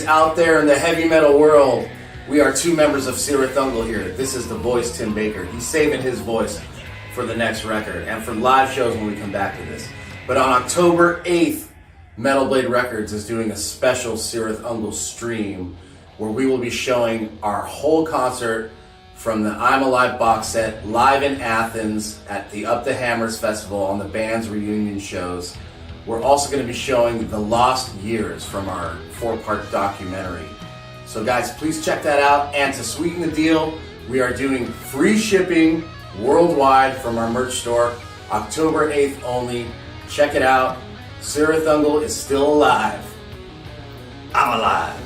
ladies out there in the heavy metal world, we are two members of Cirith Ungol here. This is the voice, Tim Baker. He's saving his voice for the next record and for live shows when we come back to this. But on October 8th, Metal Blade Records is doing a special Cirith Ungol stream where we will be showing our whole concert from the I'm Alive box set live in Athens at the Up the Hammers Festival on the band's reunion shows. We're also going to be showing the lost years from our 4-part documentary. So guys, please check that out. And to sweeten the deal, we are doing free shipping worldwide from our merch store, October 8th only. Check it out. Cirith Ungol is still alive. I'm alive.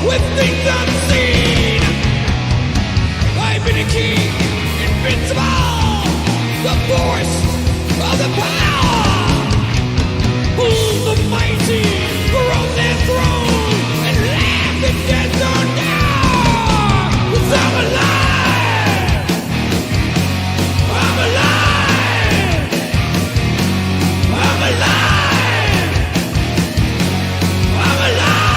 With things unseen, I've been a king, invincible, the force of the power, who the mighty grows their throne and laugh at death or down. 'Cause I'm alive, I'm alive, I'm alive, I'm alive.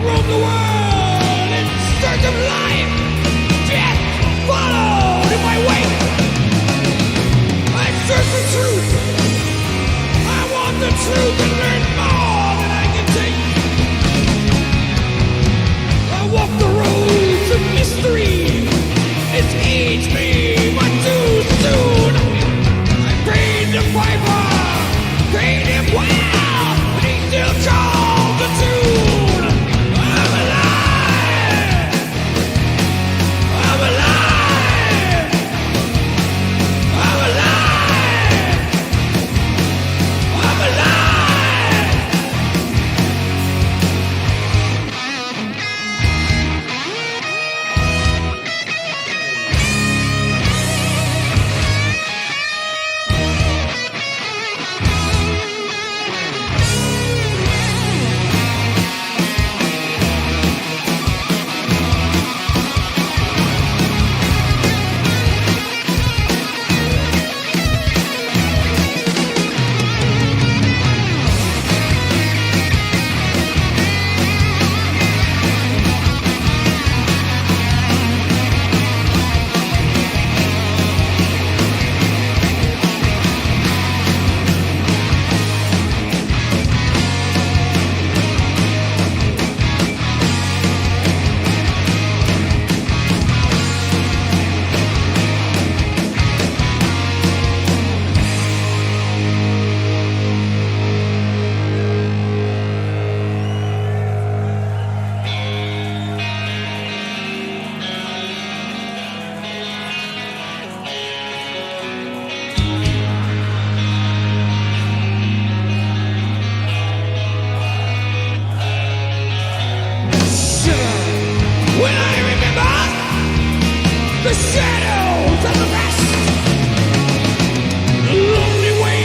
Roam the world in search of life. Death followed in my wake. I search for truth. I want the truth and learn more than I can take. I walk the roads of mystery. It's aged me but too soon. I prayed the piper, prayed him well, but he still calls the tune. I'm alive, I'm alive, I'm alive, I'm alive. the shadows of the past. The lonely way,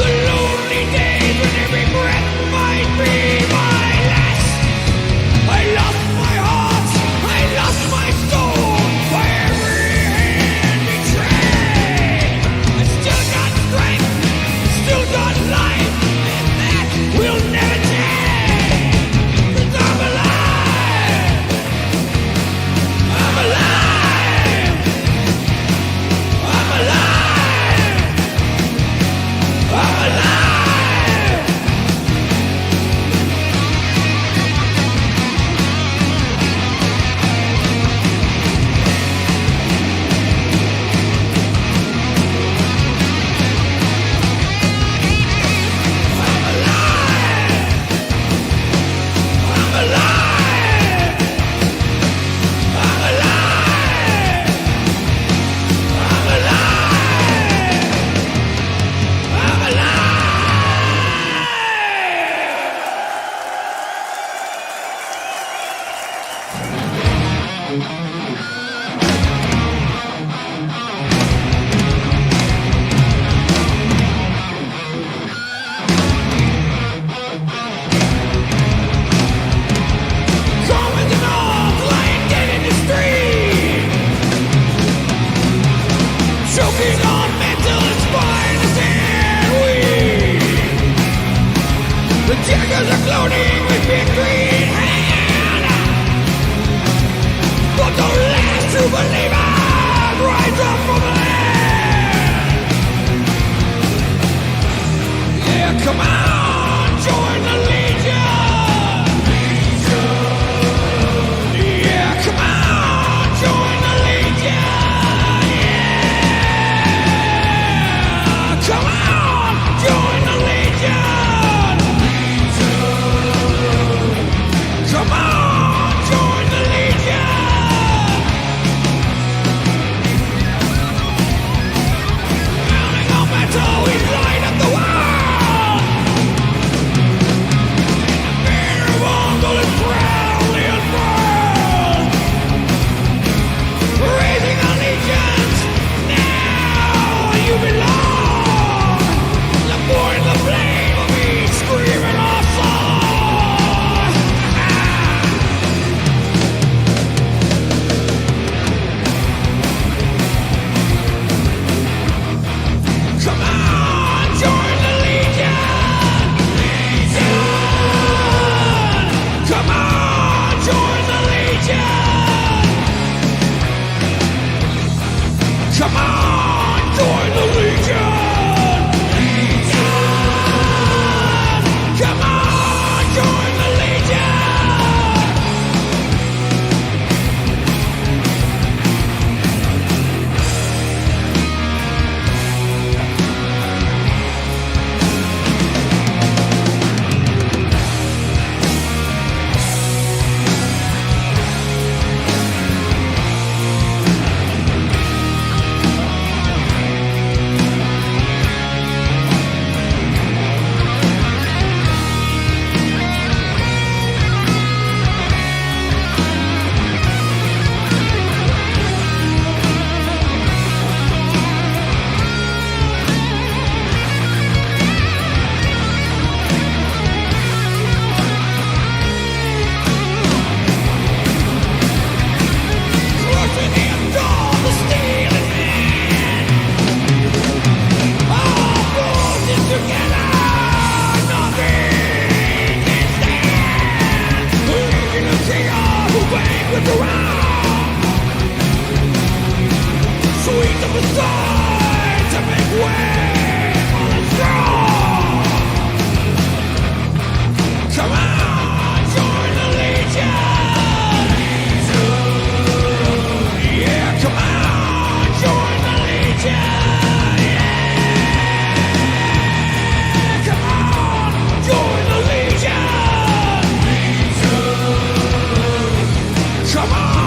the lonely days when every breath might be my last. I lost my heart, I lost my soul, by every hand betrayed. I still got strength, still got life, and that will never change. 'Cause I'm alive, I'm alive, I'm alive, I'm alive. Choking on mental and spineless and weak. The daggers are gloating with victory in hand. But the last true believers rise up from the land. Yeah, come on, join the Legion. Yeah, come on, join the Legion. Come on, join the Legion! Come on, join the Legion! Mounting on metal, we light up the world! And the banner of Ungol is proudly unfurled! Raising allegiance, now you belong! Pouring the flame of each screaming our song. Come on, join the Legion. Legion. Come on, join the Legion. Come on, join the Legion. Come on, join the Legion! Crushing the Ungol, the steel in hand. All forces together, nothing can stand. The Legion of Chaos who banquets around. Sweet of the side to make way for the strong. Come on, join the Legion. Yeah, come on, join the Legion. Yeah, come on, join the Legion. Come on.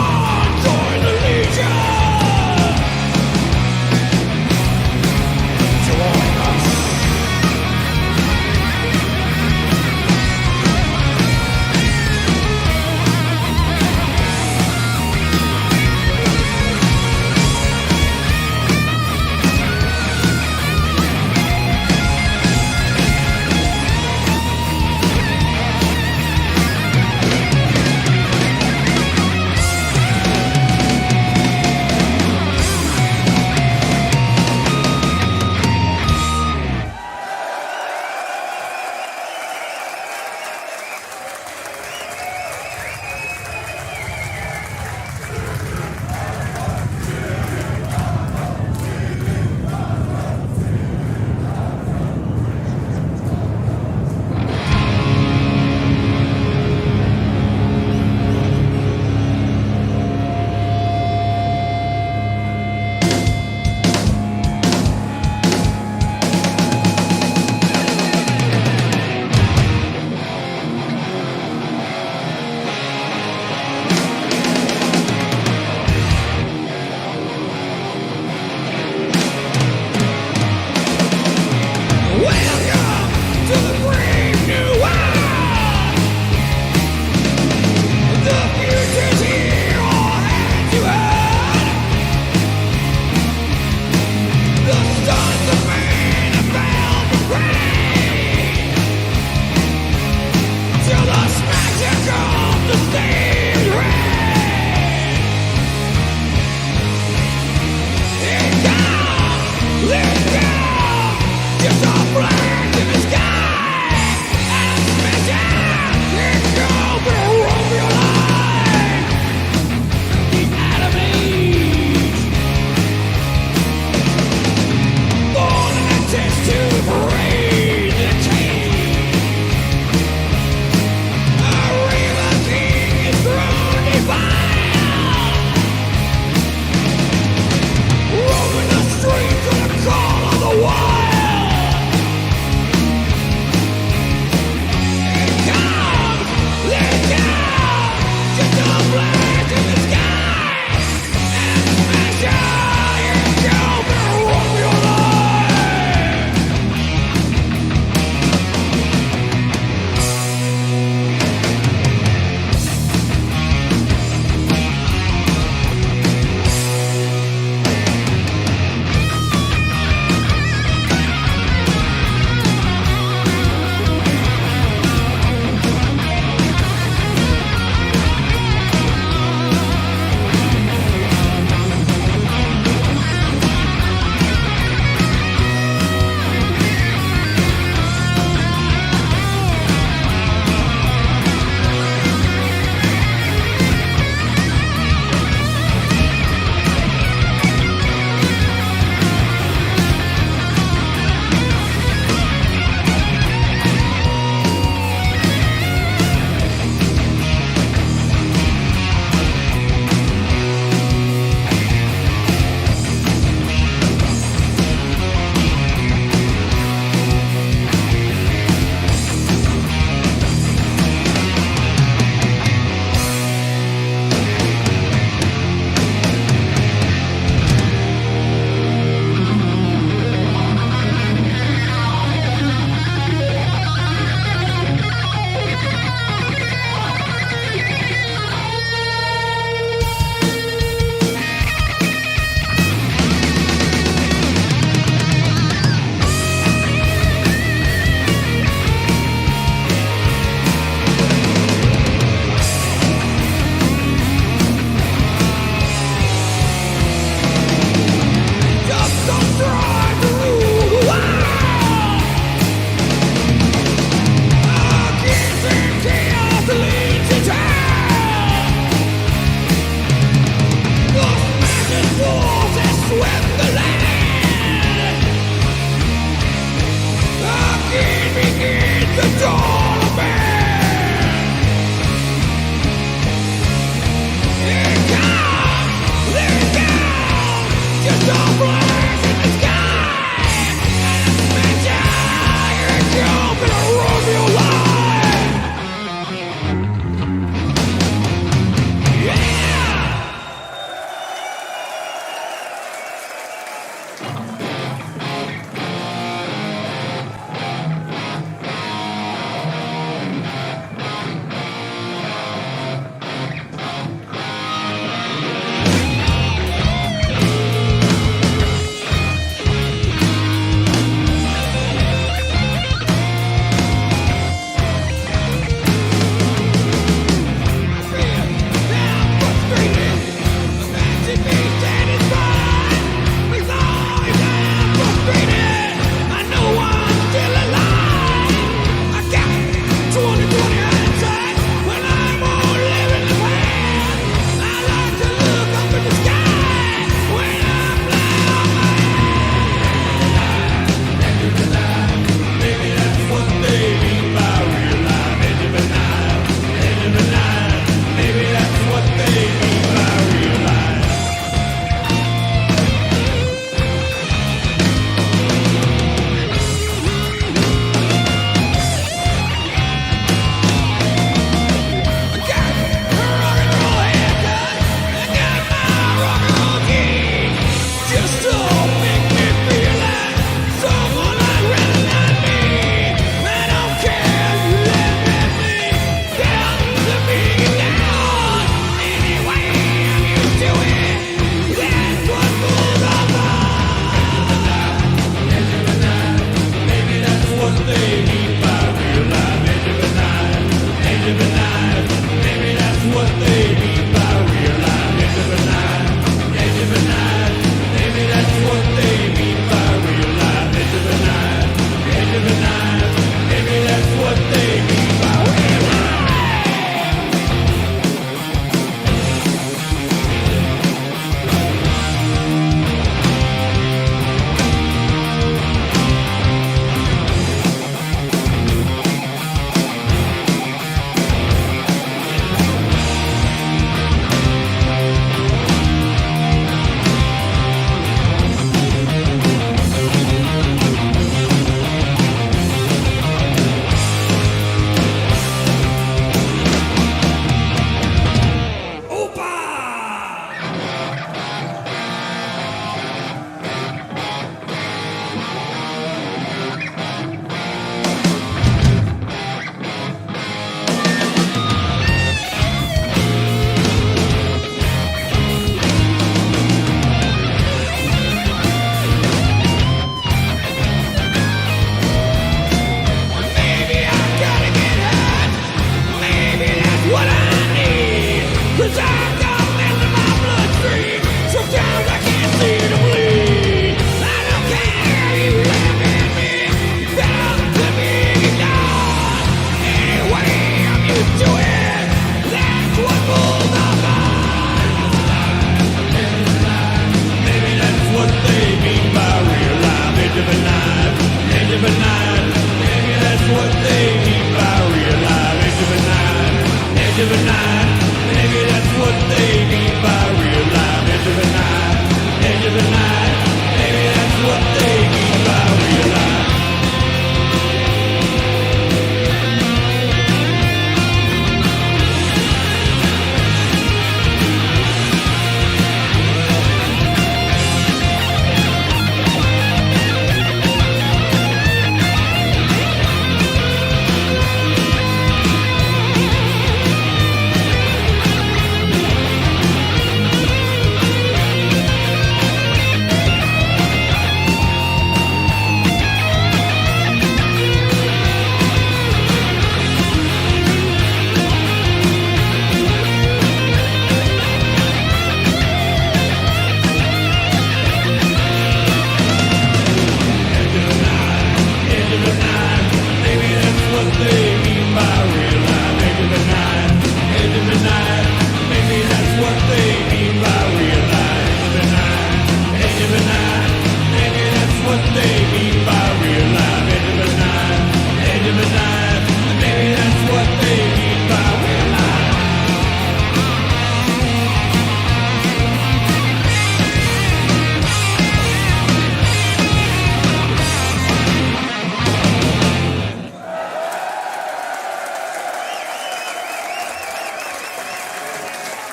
what they mean by real life. Edge of the night, edge of the night. Maybe that's what they mean by real life.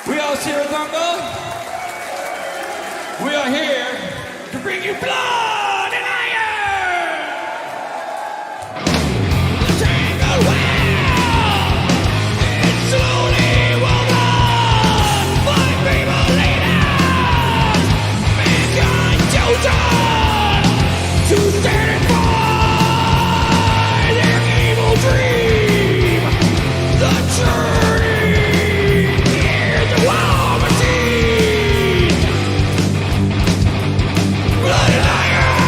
We all Cirith Ungol. We are here to bring you blood and iron. Tangled well, it slowly will run. Find people leaders, mankind chosen to stand and fight their evil dream. The journey. War machine! Blood and iron!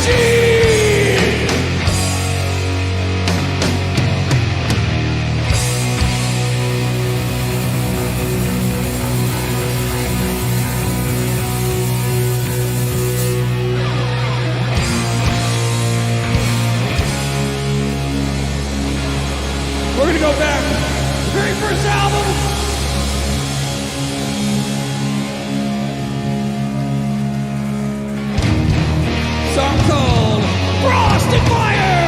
machine. We're gonna go back. The very first album. Song called Frost and Fire.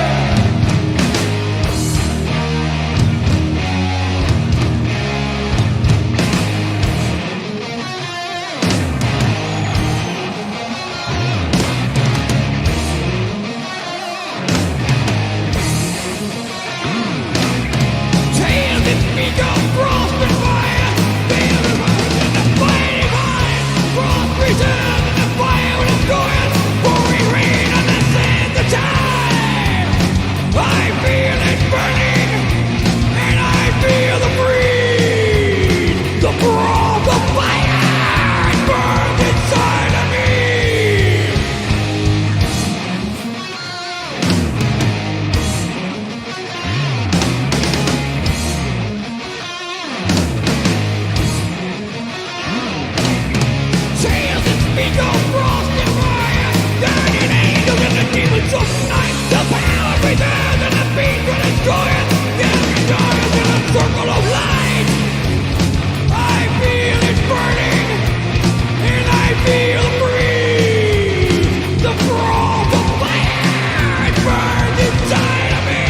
Tales that speak of frost and fire. Feel the burn and the fighting fire. Frost returns and the fire when it's going. Pouring rain on the sand, the time. I feel it burning, and I feel the breeze. The brawl, the fire, it burns inside of me. Tales that speak of frost and fire. Guardian angels and the demons of night. The power within and the beat when it's going. Gathering darkness in a circle of light. I feel it burning, and I feel the breeze. The brawl, the fire, it burns inside of me.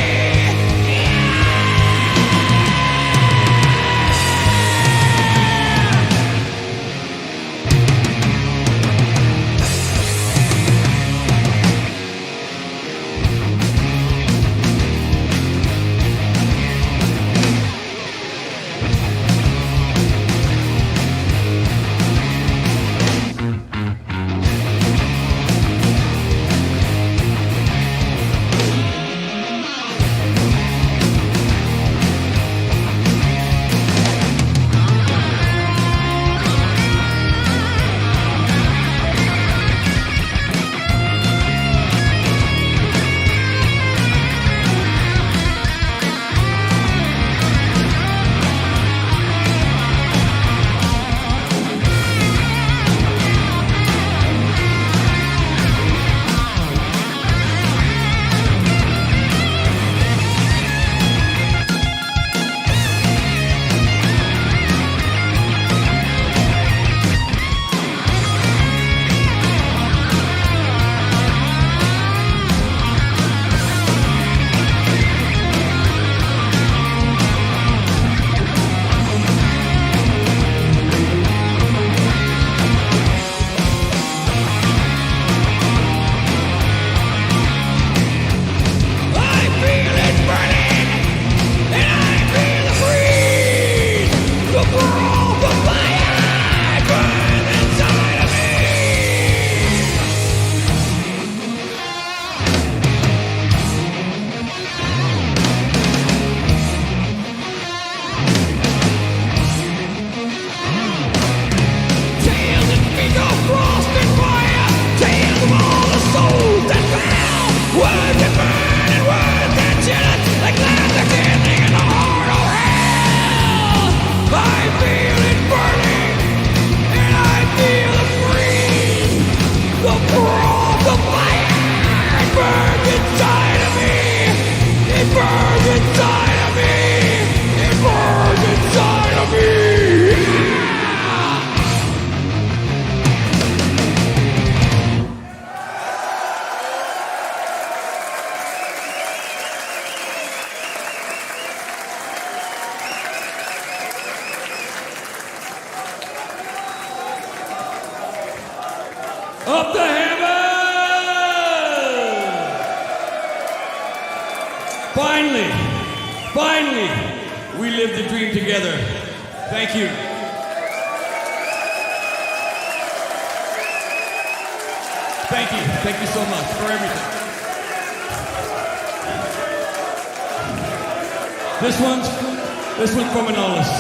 Up the hammer! Finally, we lived the dream together. Thank you. Thank you so much for everything. This one's from Manolis.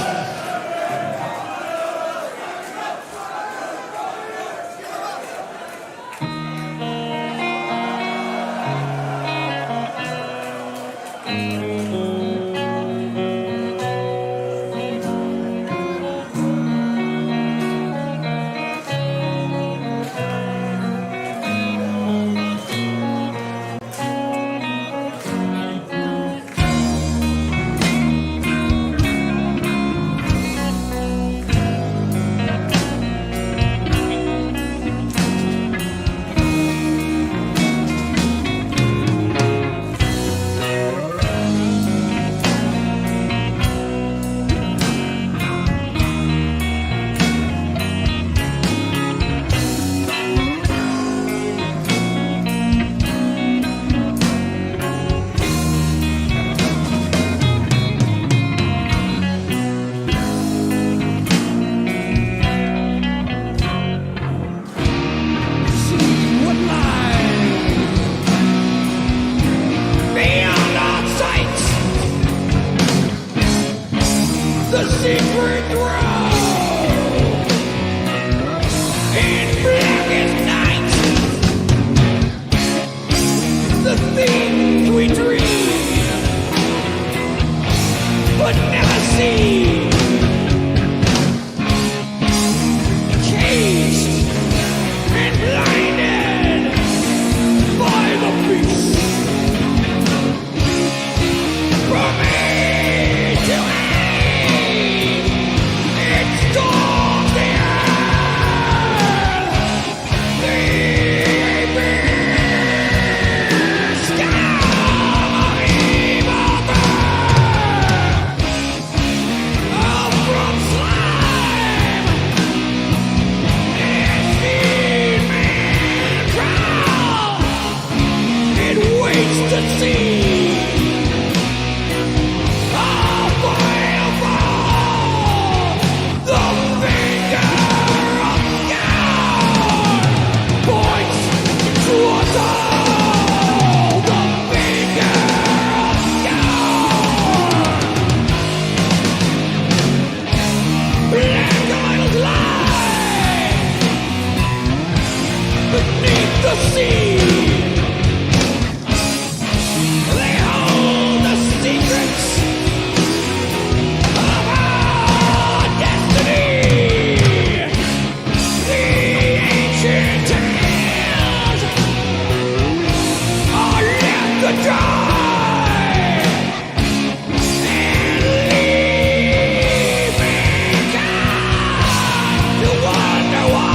the sea. They hold the secrets of our destiny. The ancient tales are left to die and leave mankind to wonder why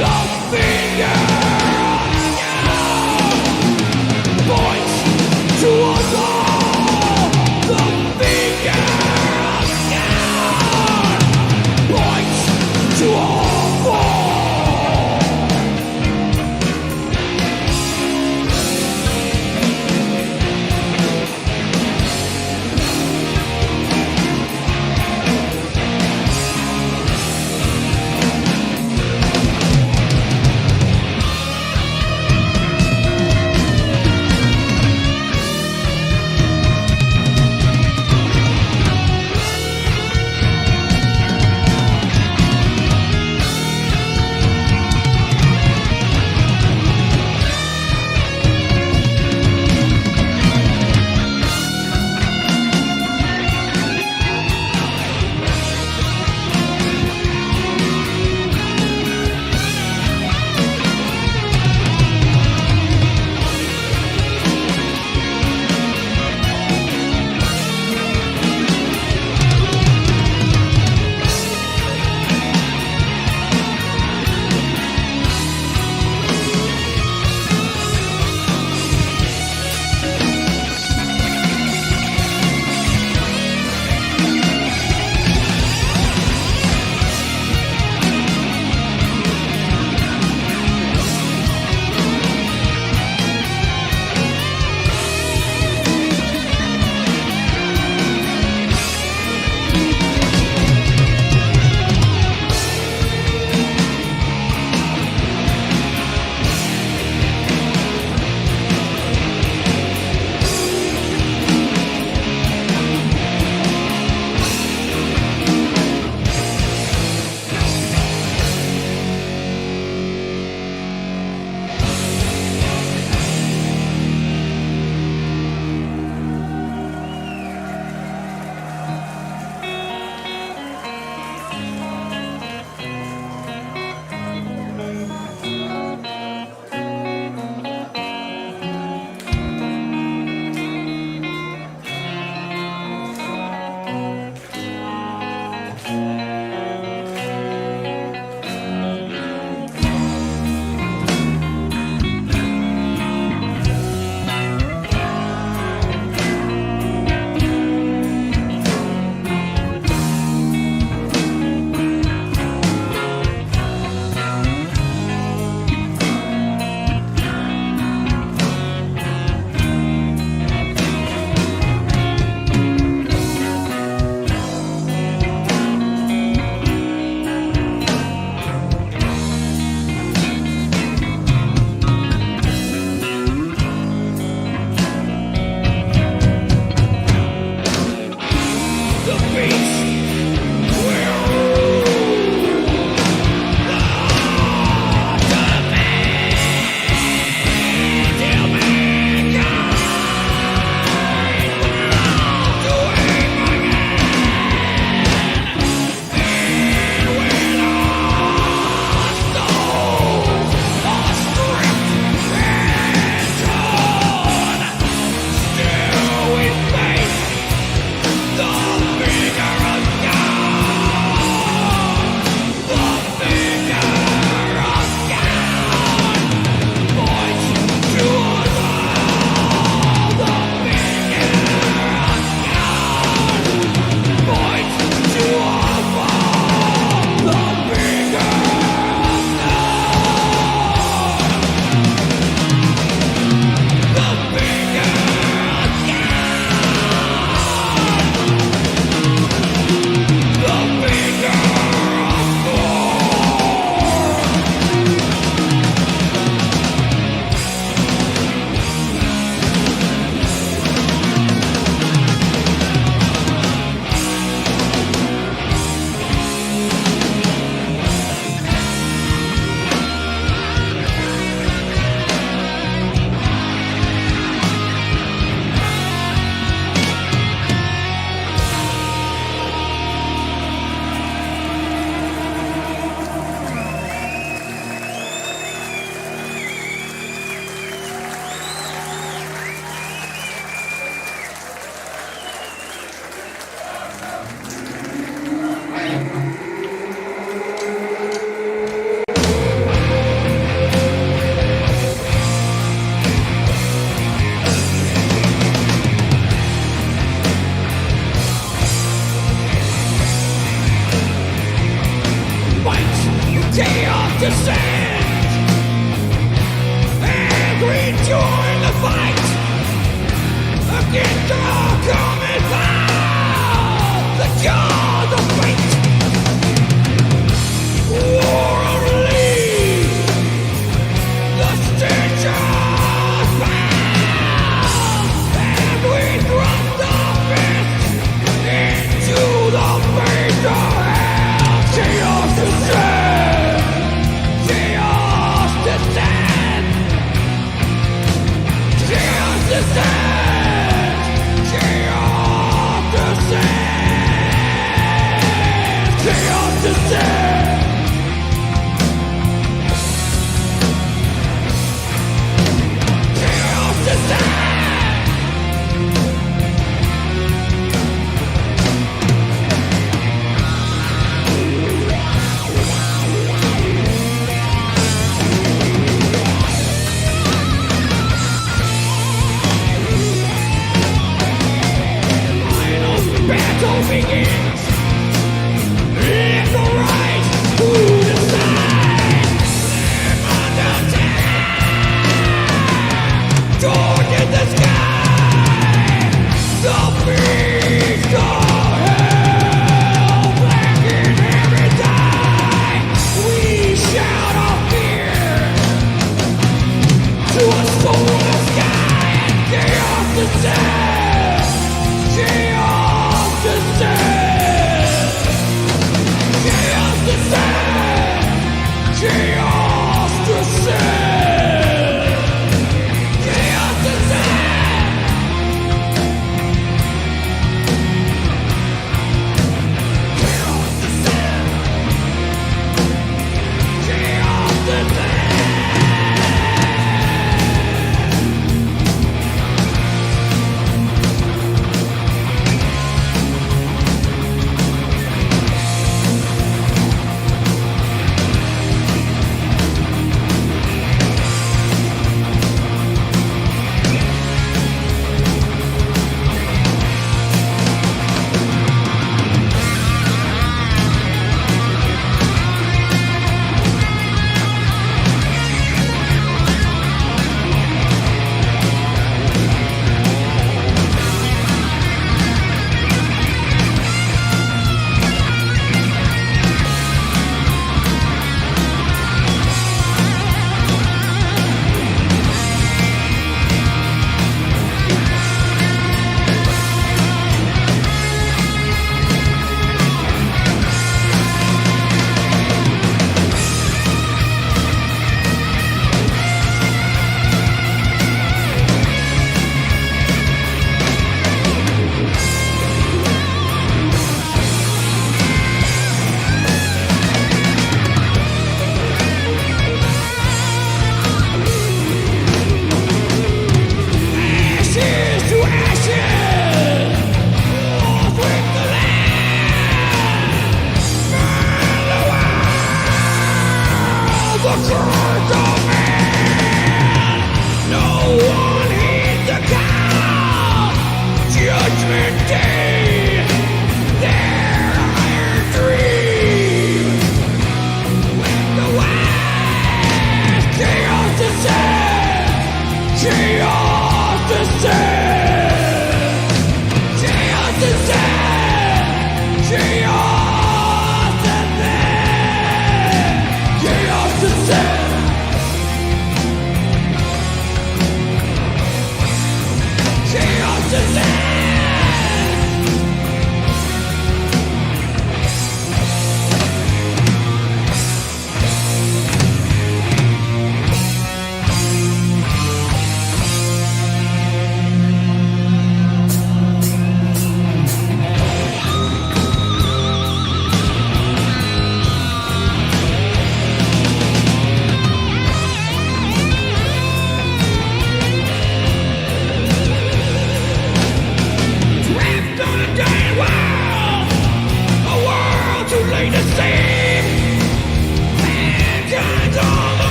the finger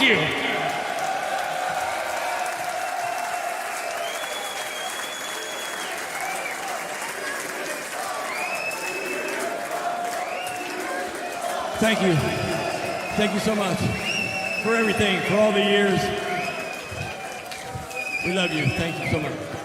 you. Thank you. Thank you so much for everything, for all the years. We love you. Thank you so much.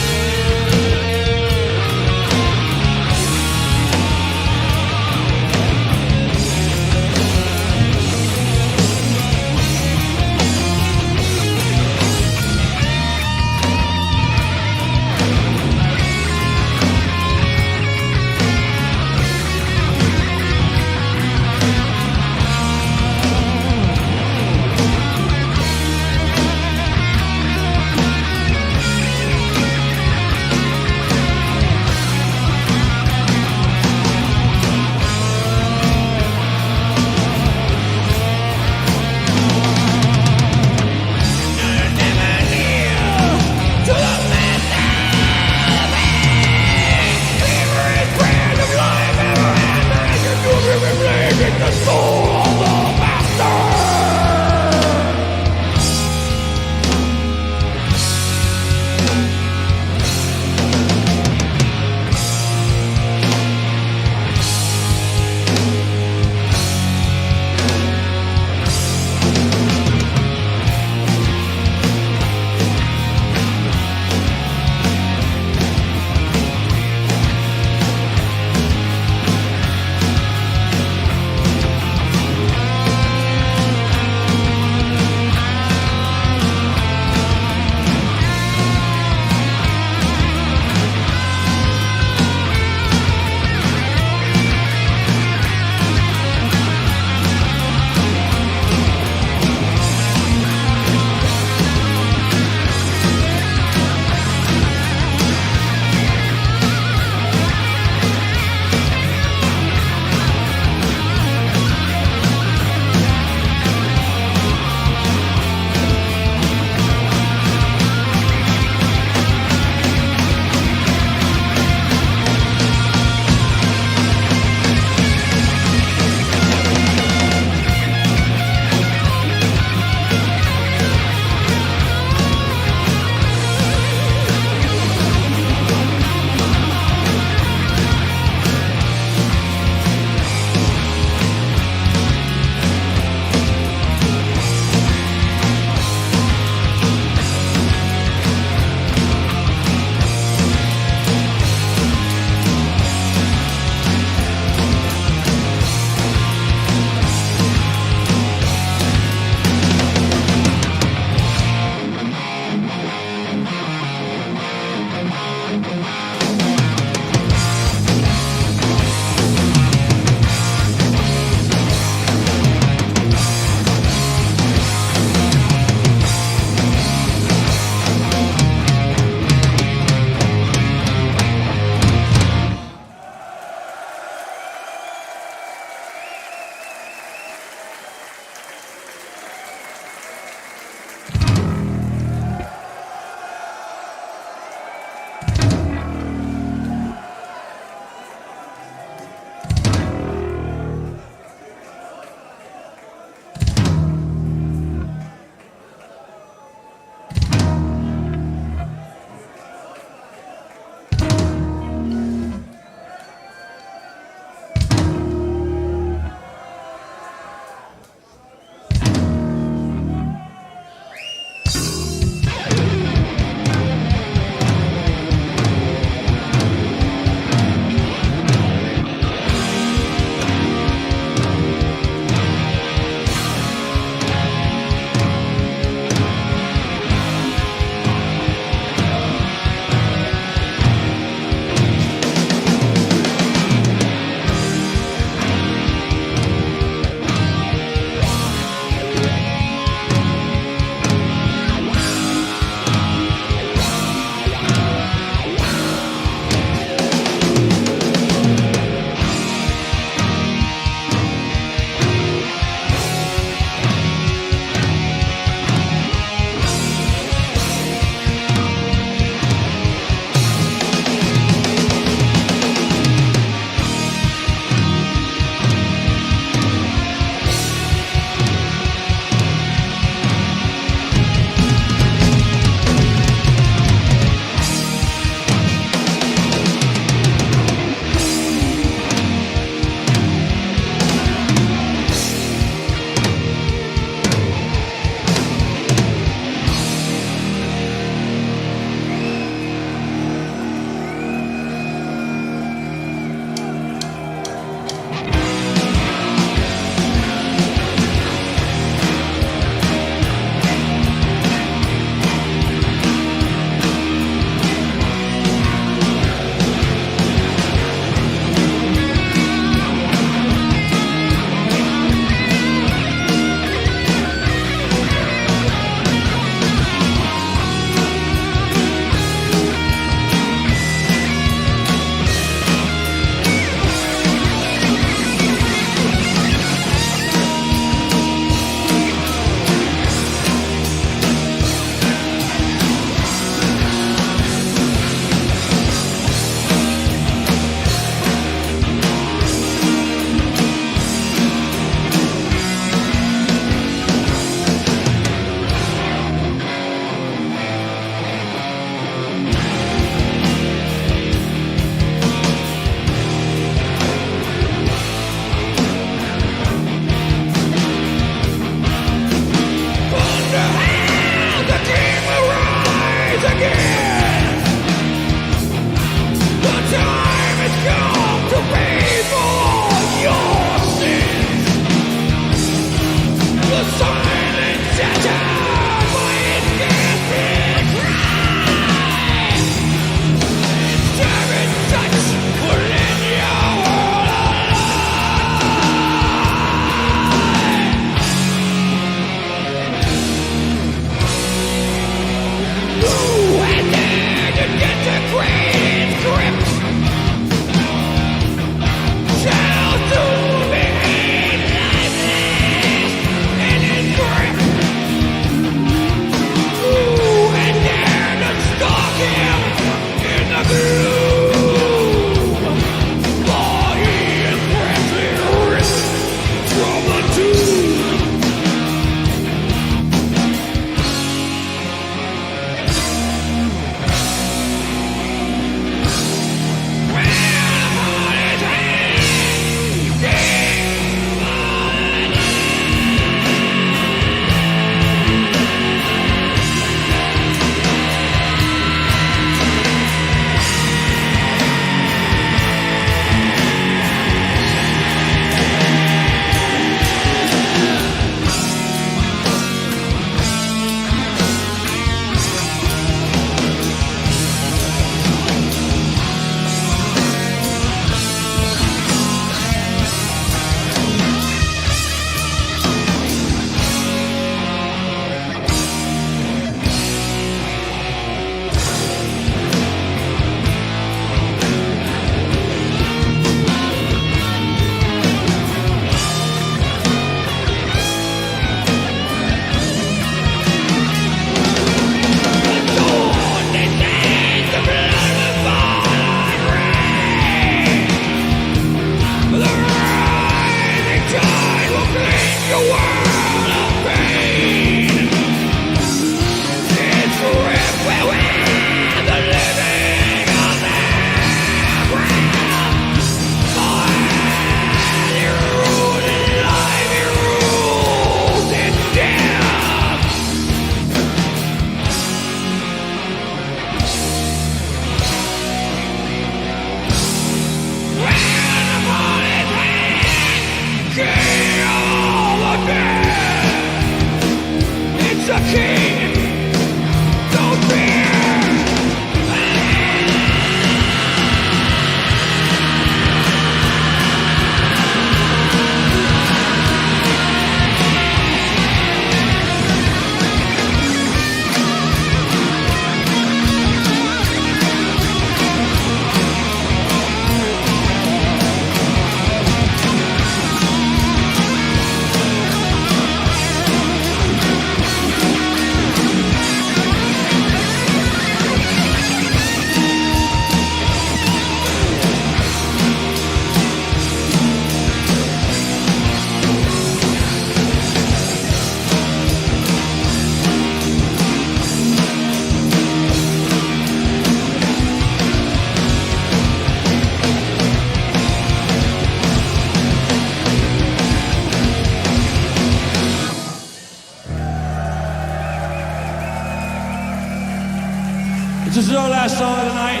This is our last song of the night.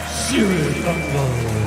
Cirith Ungol.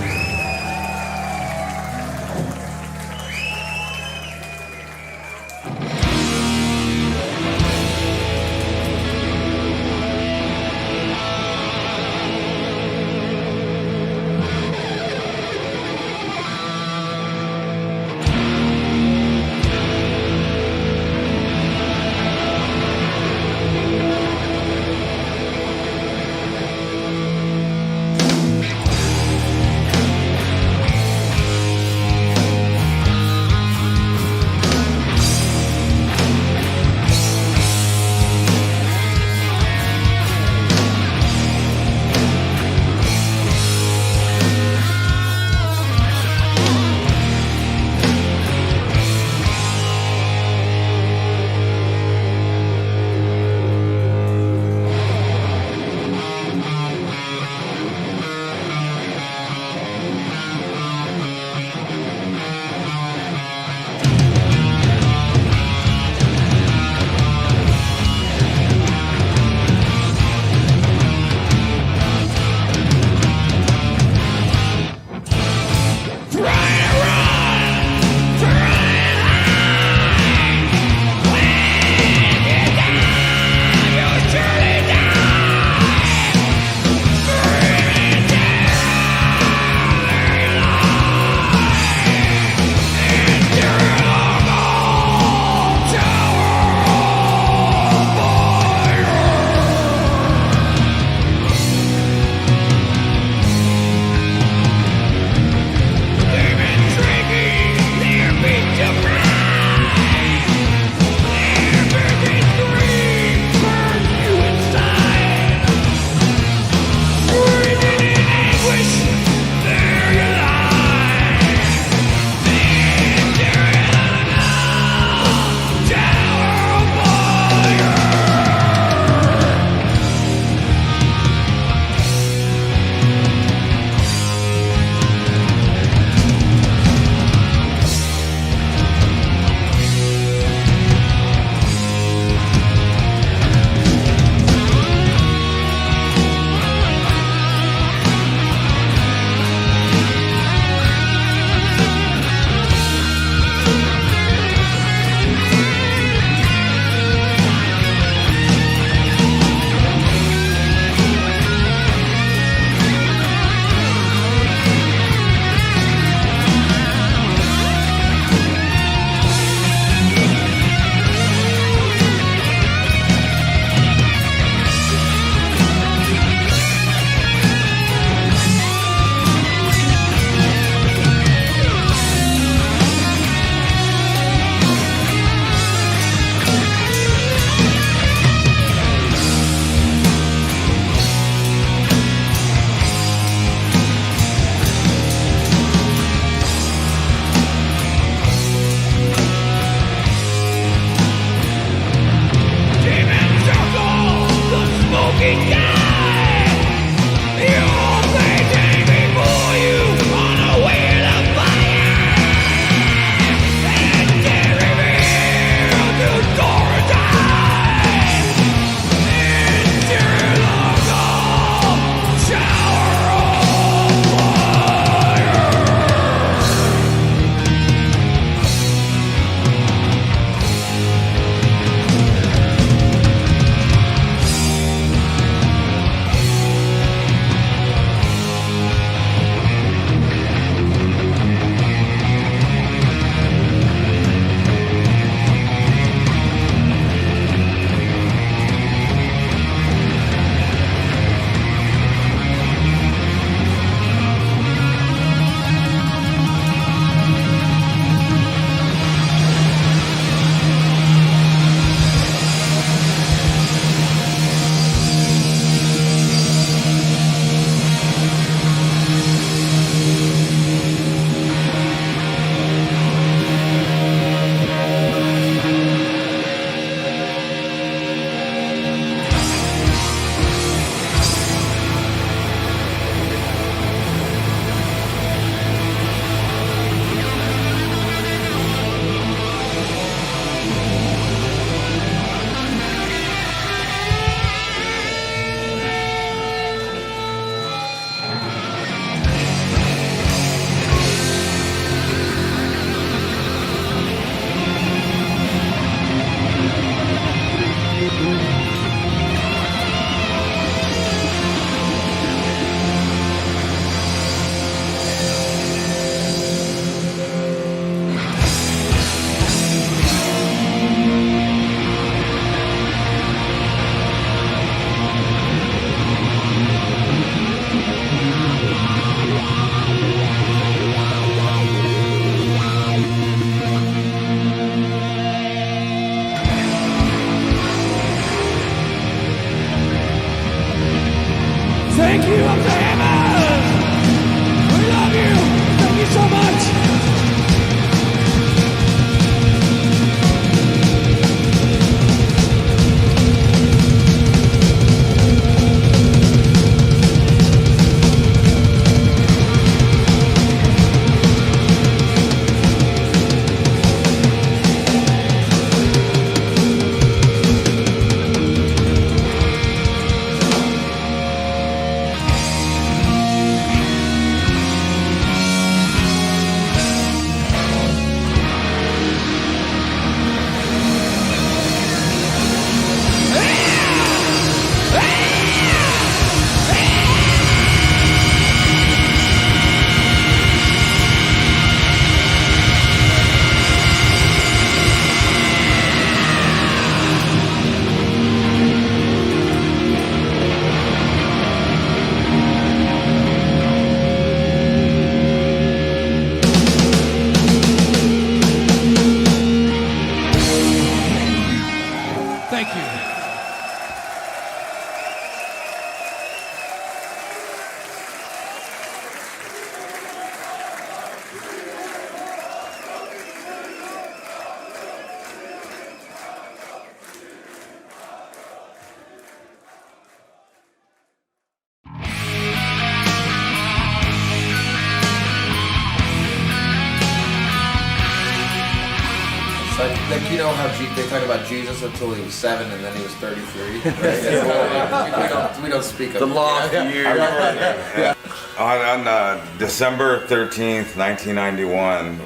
Like you know how they talk about Jesus until he was 7 and then he was 33. Right? we don't speak of The lost years. On December 13th, 1991,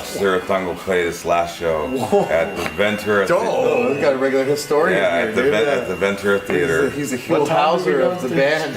Cirith Ungol played his last show at the Ventura. Oh, we got a regular historian here. At the Ventura Theater. He's a Hugh Hauser of the band.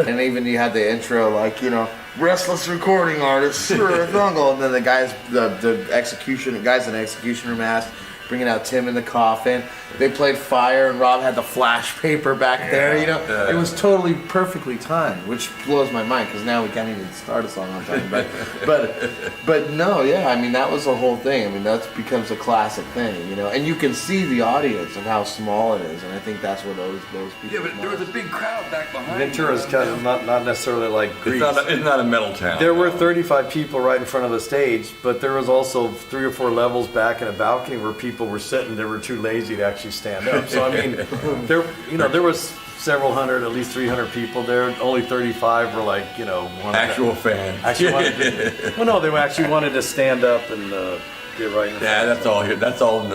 And even you had the intro, like, you know, restless recording artist, Cirith Ungol. And then the guys, the guys in executioner mask, bringing out Tim in the coffin. They played Fire, and Rob had the flash paper back there. You know, it was totally perfectly timed, which blows my mind because now we can't even start a song on time. But no, yeah, I mean that was the whole thing. I mean that becomes a classic thing, you know, and you can see the audience of how small it is, and I think that's what those people. Yeah, but there was a big crowd back behind. Ventura's kind of not necessarily like Greece. It's not a metal town. There were 35 people right in front of the stage, but there was also 3 or 4 levels back in a balcony where people were sitting. They were too lazy to actually stand up. So I mean, there was several hundred, at least 300 people there. Only 35 were like, you know, actual fans. Actually well, no, they actually wanted to stand up and get right in the Yeah, that's all here. That's all.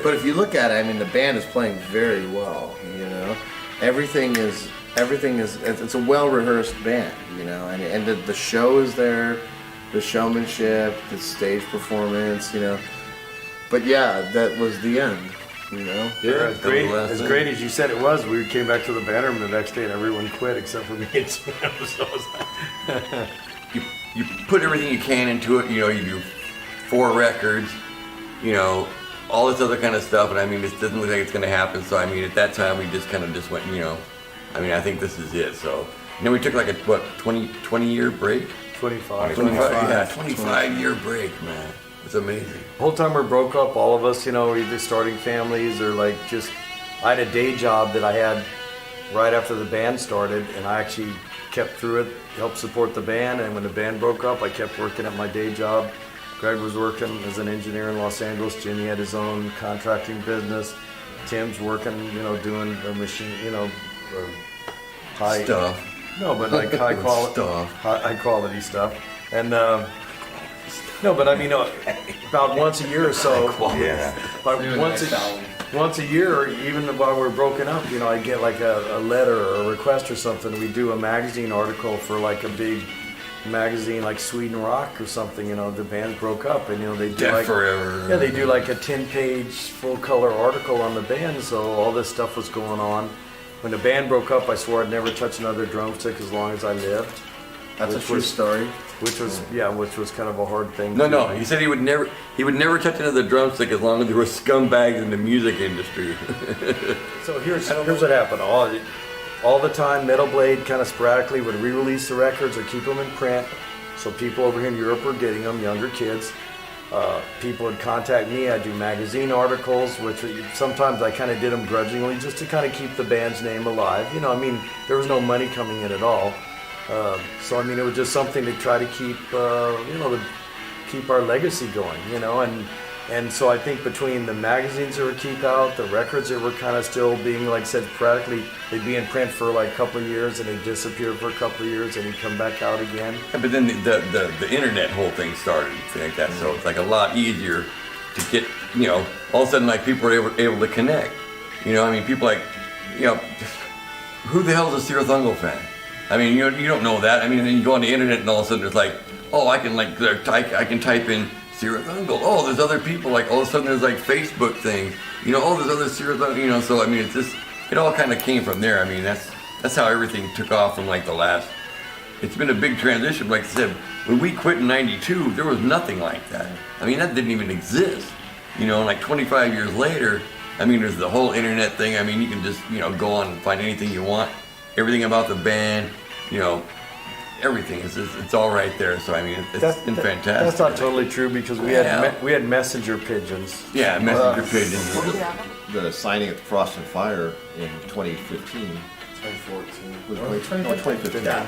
But if you look at it, I mean, the band is playing very well. You know, everything is. It's a well-rehearsed band. You know, and the show is there, the showmanship, the stage performance. You know. But yeah, that was the end, you know? Yeah, as great as you said it was, we came back to the banner room the next day and everyone quit except for me and Tim. So it was like you put everything you can into it, you know, you do 4 records, you know, all this other kind of stuff, and I mean, this doesn't look like it's going to happen, so I mean, at that time, we just kind of just went, you know, I mean, I think this is it, so. You know, we took like a, 20-year break? 25. 25-year break, man. It's amazing. The whole time we broke up, all of us, you know, either starting families or like just, I had a day job that I had right after the band started, and I actually kept through it, helped support the band, and when the band broke up, I kept working at my day job. Greg was working as an engineer in Los Angeles, Jimmy had his own contracting business, Tim's working, you know, doing a machine, you know, high stuff. No, but like high quality stuff. And no, but I mean, about once a year or so, about once a year, or even while we're broken up, you know, I get like a letter or a request or something. We do a magazine article for like a big magazine like Sweden Rock or something. You know, the band broke up, and you know they do Death like Forever. Yeah, they do like a 10-page full color article on the band. So all this stuff was going on. When the band broke up, I swore I'd never touch another drumstick as long as I lived. That's a true story. Which was kind of a hard thing. No, he said he would never touch another drumstick as long as there were scumbags in the music industry. So here's what happened. All the time, Metal Blade kind of sporadically would re-release the records or keep them in print. So people over here in Europe were getting them, younger kids. People would contact me. I'd do magazine articles, which sometimes I kind of did them grudgingly just to kind of keep the band's name alive. You know, I mean, there was no money coming in at all. So I mean, it was just something to try to keep, keep our legacy going, you know, and so I think between the magazines that were keep out, the records that were kind of still being, like I said, practically, they'd be in print for like a couple of years and they'd disappear for a couple of years and they'd come back out again. Yeah, but then the internet whole thing started, like that, so it's like a lot easier to get, you know, all of a sudden like people were able to connect, you know, I mean, people like, you know, who the hell is a Cirith Ungol fan? I mean, you don't know that. I mean, then you go on the internet and all of a sudden there's like, oh, I can type in Cirith Ungol. Oh, there's other people. Like all of a sudden there's like Facebook things. You know, oh, there's other Cirith Ungol. You know, so I mean, it all kind of came from there. I mean, that's how everything took off from like the last. It's been a big transition. Like I said, when we quit in '92, there was nothing like that. I mean, that didn't even exist. You know, and like 25 years later, I mean, there's the whole internet thing. I mean, you can just, you know, go on and find anything you want. Everything about the band, you know, everything it's all right there. So I mean, it's been fantastic. That's not totally true because we had messenger pigeons. Yeah, messenger pigeons. The signing at the Frost and Fire in 2015. 2014. 2015. Yeah,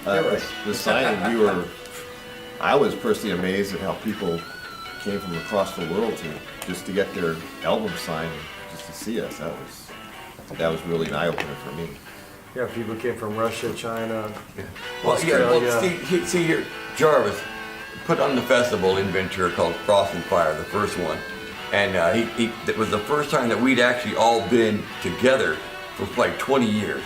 sorry. The signing, I was personally amazed at how people came from across the world to get their album signed, just to see us. That was really an eye opener for me. Yeah, people came from Russia, China, Well, Australia. see here, Jarvis. put on the festival in Ventura called Frost and Fire, the first one. And it was the first time that we'd actually all been together for like 20 years.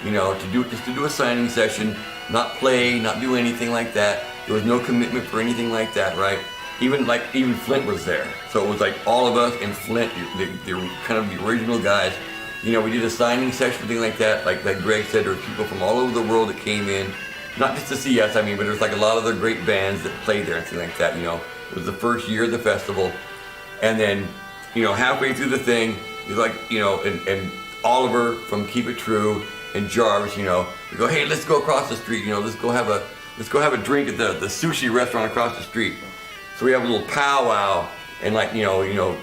You know, just to do a signing session, not play, not do anything like that. There was no commitment for anything like that, right? Even Flint was there. So it was like all of us and Flint, they were kind of the original guys. You know, we did a signing session, thing like that. Like Greg said, there were people from all over the world that came in, not just to see us, I mean, but there's like a lot of other great bands that played there and things like that, you know. It was the first year of the festival. And then, you know, halfway through the thing, he's like, you know, and Oliver from Keep It True and Jarvis, you know, we go, hey, let's go across the street, you know, let's go have a drink at the sushi restaurant across the street. So we have a little powwow, and like, you know,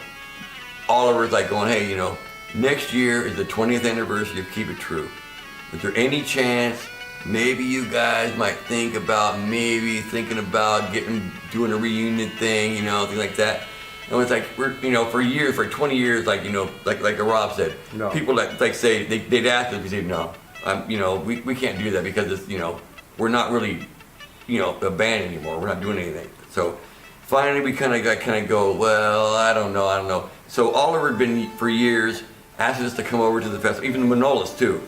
Oliver's like going, hey, you know, next year is the 20th anniversary of Keep It True. Is there any chance maybe you guys might think about thinking about doing a reunion thing, you know, things like that? And it's like, we're, you know, for years, for 20 years, like, you know, like Rob said, No. people like say, they'd ask us, we say, no, you know, we can't do that because it's, you know, we're not really, you know, a band anymore. We're not doing anything. So finally we kind of go, well, I don't know. So Oliver had been for years asking us to come over to the festival, even the Manolas too.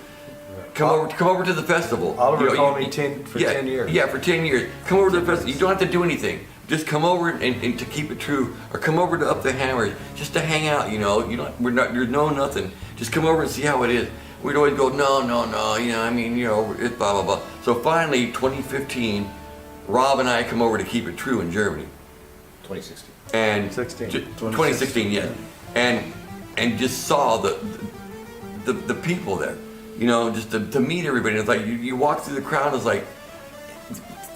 Come over to the festival. Oliver You know, called me 10 years. Yeah, for 10 years. Come over to the festival. You don't have to do anything. Just come over and to Keep It True, or come over to Up the Hammers, just to hang out. You know, there's no nothing. Just come over and see how it is. We'd always go, no. You know, I mean, you know, it's blah blah blah. So finally, 2015, Rob and I come over to Keep It True in Germany. 2016. And 2016, yeah. And just saw the people there. You know, just to meet everybody. It's like you walk through the crowd. It's like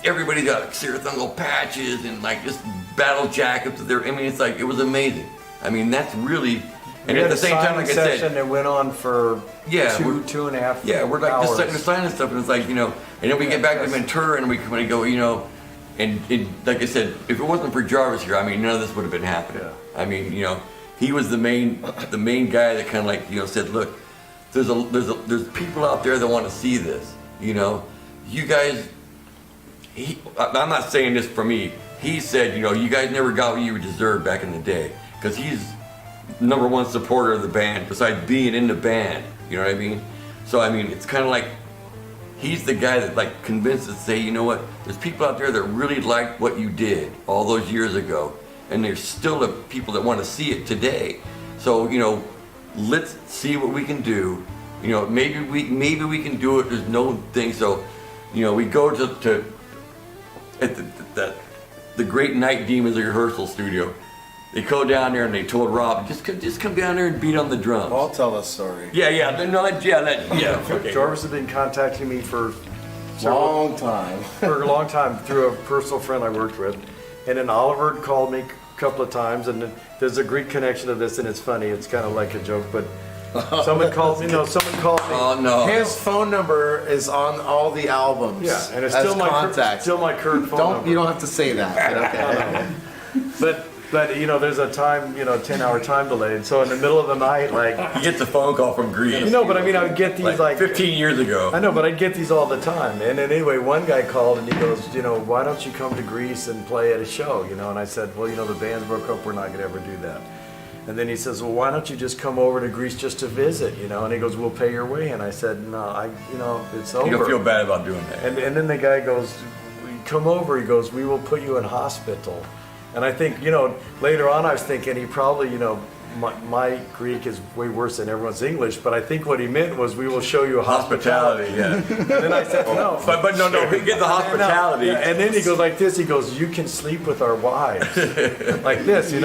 everybody got like Cirith Ungol patches and like just battle jackets. I mean, it's like, it was amazing. I mean, that's really. And at the same time, like I said, it went on for yeah, two and a half. Yeah, we're like hours. just signing stuff, and it's like, you know, and then we get back to Ventura, and we go, you know, and like I said, if it wasn't for Jarvis here, I mean, none of this would have been happening. Yeah. I mean, you know, he was the main guy that kind of like, you know, said, look, there's people out there that want to see this, you know, you guys. I'm not saying this for me. He said, you know, you guys never got what you deserved back in the day, because he's #1 supporter of the band, besides being in the band. You know what I mean? So I mean, it's kind of like he's the guy that like convinced us to say, you know what? There's people out there that really like what you did all those years ago, and there's still the people that want to see it today. So you know, let's see what we can do. You know, maybe we can do it. There's no thing. So, you know, we go to at the Great Night Demons rehearsal studio. They go down there and they told Rob, just come down there and beat on the drums. I'll tell a story. Yeah. Okay. Jarvis has been contacting me for For a long time through a personal friend I worked with, and then Oliver called me a couple of times, and then there's a Greek connection to this, and it's funny. It's kind of like a joke, but someone called me. Oh no. His phone number is on all the albums. Yeah, and it's as still my contact. still my current phone number. You don't have to say that. But okay. But you know, there's a time, 10-hour time delay, and so in the middle of the night, like, He gets a phone call from Greece. but I mean, I would get these like 15 years ago. I know, but I'd get these all the time. And then anyway, one guy called and he goes, why don't you come to Greece and play at a show? And I said, well, the band's broke up, we're not gonna ever do that. And then he says, well, why don't you just come over to Greece just to visit, And he goes, we'll pay your way. And I said, no, it's over. You don't feel bad about doing that. And then the guy goes, come over. He goes, we will put you in hospital. And I think, later on I was thinking he probably, my Greek is way worse than everyone's English, but I think what he meant was we will show you a hospitality. Yeah. And then I said, no. But no, we get the hospitality. And then he goes like this, he goes, you can sleep with our wives. Like this, and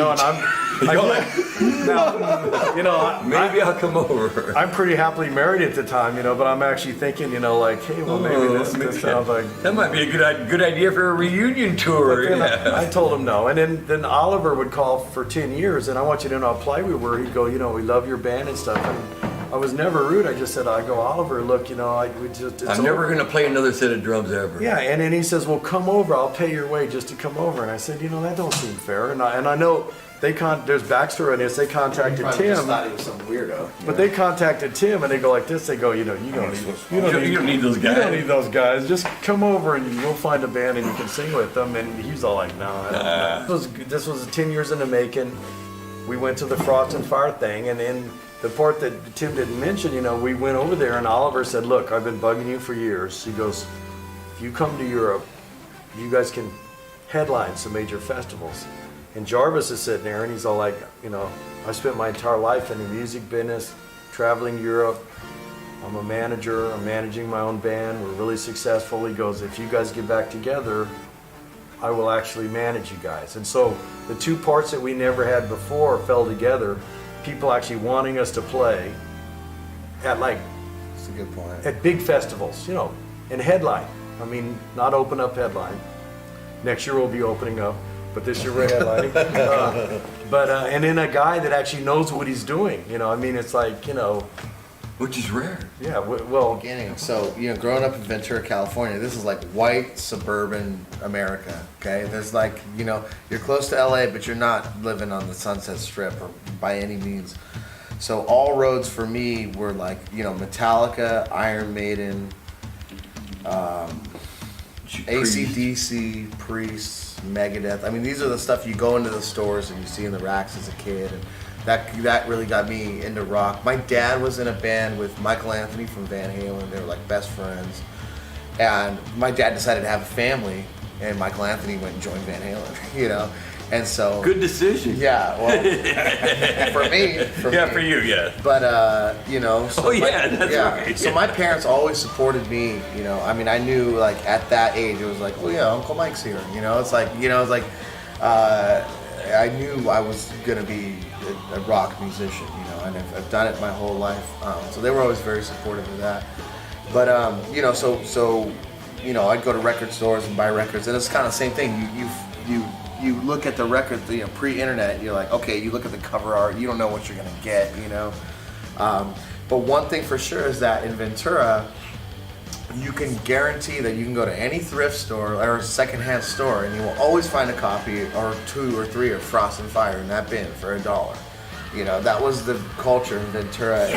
Maybe I'll come over. I'm pretty happily married at the time, but I'm actually thinking, hey, well, maybe this sounds like... That might be a good idea for a reunion tour. But then I told him no. And then Oliver would call for 10 years, and I want you to know how polite we were. He'd go, we love your band and stuff. And I was never rude. I just said, Oliver, look, I'm never going to play another set of drums ever. Yeah, and then he says, well, come over. I'll pay your way just to come over. And I said, that don't seem fair. And I know there's backstory on this. They contacted Tim. thought he was some weirdo. But they contacted Tim and they go like this. They go, you don't need those guys. You don't need those guys. Just come over and we'll find a band and you can sing with them. And he's all like, no. I don't know. This was 10 years in the making. We went to the Frost and Fire thing, and then the part that Tim didn't mention, we went over there and Oliver said, look, I've been bugging you for years. He goes, if you come to Europe, you guys can headline some major festivals. And Jarvis is sitting there and he's all like, I spent my entire life in the music business, traveling Europe. I'm a manager, I'm managing my own band, we're really successful. He goes, if you guys get back together, I will actually manage you guys. And so the two parts that we never had before fell together. People actually wanting us to play at That's a good point. at big festivals, and headline. I mean, not open up headline. Next year we'll be opening up, but this year we're headlining. And then a guy that actually knows what he's doing. It's like, Which is rare. yeah, well, Beginning. So, growing up in Ventura, California, this is like white suburban America, okay? There's like, you're close to LA, but you're not living on the Sunset Strip or by any means. So all roads for me were like, Metallica, Iron Maiden, AC/DC, Priest, Megadeth. I mean, these are the stuff you go into the stores and you see in the racks as a kid. And that really got me into rock. My dad was in a band with Michael Anthony from Van Halen. They were like best friends. And my dad decided to have a family, and Michael Anthony went and joined Van Halen, And so Good decision. yeah, well, for me, For you, yeah. but so that's right. So my parents always supported me. I knew like at that age it was like, oh yeah, Uncle Mike's here. I knew I was gonna be a rock musician. And I've done it my whole life. So they were always very supportive of that. But I'd go to record stores and buy records, and it's kind of the same thing. You look at the record, pre-internet, you're like, okay, you look at the cover art, you don't know what you're gonna get, But one thing for sure is that in Ventura, you can guarantee that you can go to any thrift store or secondhand store, and you will always find a copy or 2 or 3 of Frost and Fire in that bin for $1. That was the culture in Ventura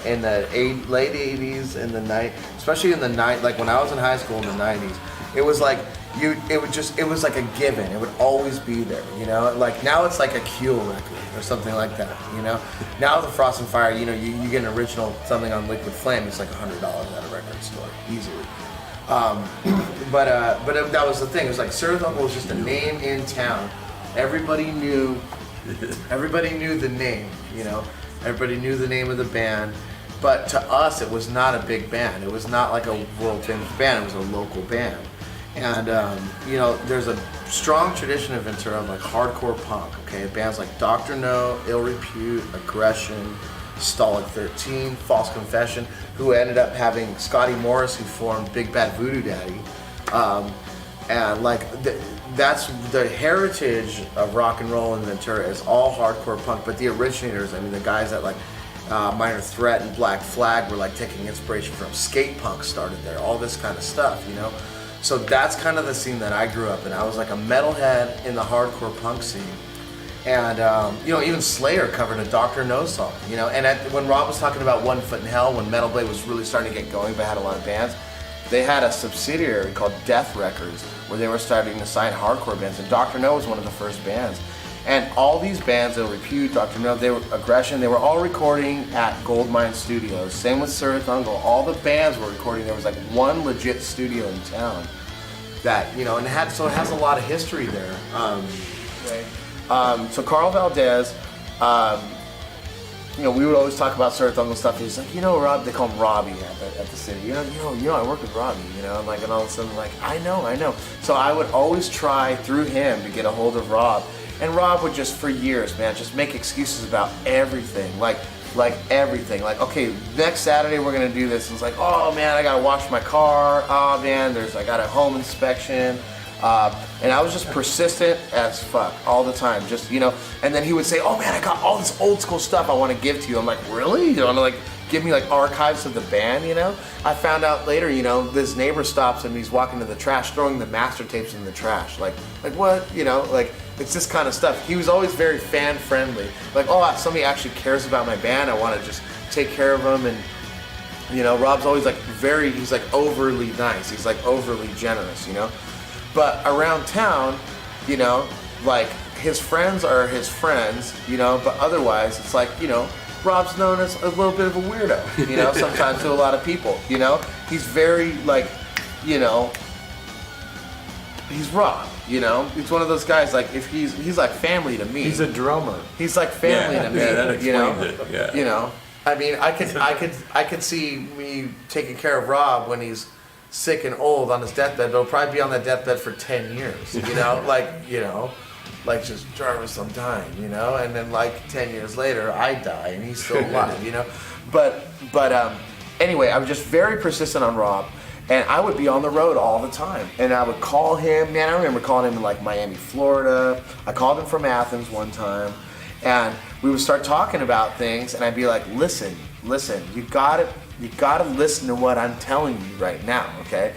in the late 80s, in the night, especially in the night, like when I was in high school in the 90s. It was like it was like a given. It would always be there, Like now it's like a Keel record or something like that, Now with the Frost and Fire, you get an original something on Liquid Flame. It's like $100 at a record store easily. But that was the thing. It was like Cirith Ungol was just a name in town. Everybody knew the name, Everybody knew the name of the band. But to us, it was not a big band. It was not like a world famous band. It was a local band. And, there's a strong tradition of Ventura of like hardcore punk, okay? Bands like Dr. No, Ill Repute, Aggression, Stolic 13, False Confession, who ended up having Scotty Morris, who formed Big Bad Voodoo Daddy. And like, that's the heritage of rock and roll in Ventura is all hardcore punk, but the originators, the guys that like Minor Threat and Black Flag were like taking inspiration from skate punk started there, all this kind of stuff, So that's kind of the scene that I grew up in. I was like a metalhead in the hardcore punk scene. And, even Slayer covered a Dr. No song, And when Rob was talking about One Foot in Hell, when Metal Blade was really starting to get going, but had a lot of bands, they had a subsidiary called Death Records where they were starting to sign hardcore bands. And Dr. No was one of the first bands. And all these bands, they'll Repute, Dr. No, they were Aggression, they were all recording at Goldmine Studios. Same with Cirith Ungol. All the bands were recording. There was like one legit studio in town that, and it has a lot of history there. So Carl Valdez, we would always talk about Cirith Ungol stuff. He's like, Rob, they call him Robbie at the city. I work with Robbie, and all of a sudden, like, I know. So I would always try through him to get a hold of Rob. And Rob would just, for years, man, just make excuses about everything. Like everything. Like, okay, next Saturday we're gonna do this. And it's like, oh man, I gotta wash my car. Oh man, I got a home inspection. And I was just persistent as fuck all the time. Just, and then he would say, oh man, I got all this old school stuff I want to give to you. I'm like, really? And I'm like, give me like archives of the band, you know. I found out later, you know, this neighbor stops him, he's walking to the trash, throwing the master tapes in the trash. Like what, you know, like it's this kind of stuff. He was always very fan friendly. Like, oh, somebody actually cares about my band, I want to just take care of them. And you know, Rob's always like he's like overly nice, he's like overly generous, you know. But around town, you know, like his friends are his friends, you know, but otherwise it's like, you know, Rob's known as a little bit of a weirdo, you know, sometimes to a lot of people, you know. He's very like, you know, he's Rob, you know. He's one of those guys, like if he's like family to me. He's a drummer. He's like family to me, that you know. explains it, yeah. You know. I mean, I could see me taking care of Rob when he's sick and old on his deathbed. He'll probably be on that deathbed for 10 years, you know, like just Jarvis, I'm dying, you know, and then like 10 years later, I die and he's still alive, you know. But anyway, I was just very persistent on Rob, and I would be on the road all the time, and I would call him. Man, I remember calling him in like Miami, Florida. I called him from Athens one time, and we would start talking about things, and I'd be like, listen, you gotta listen to what I'm telling you right now, okay?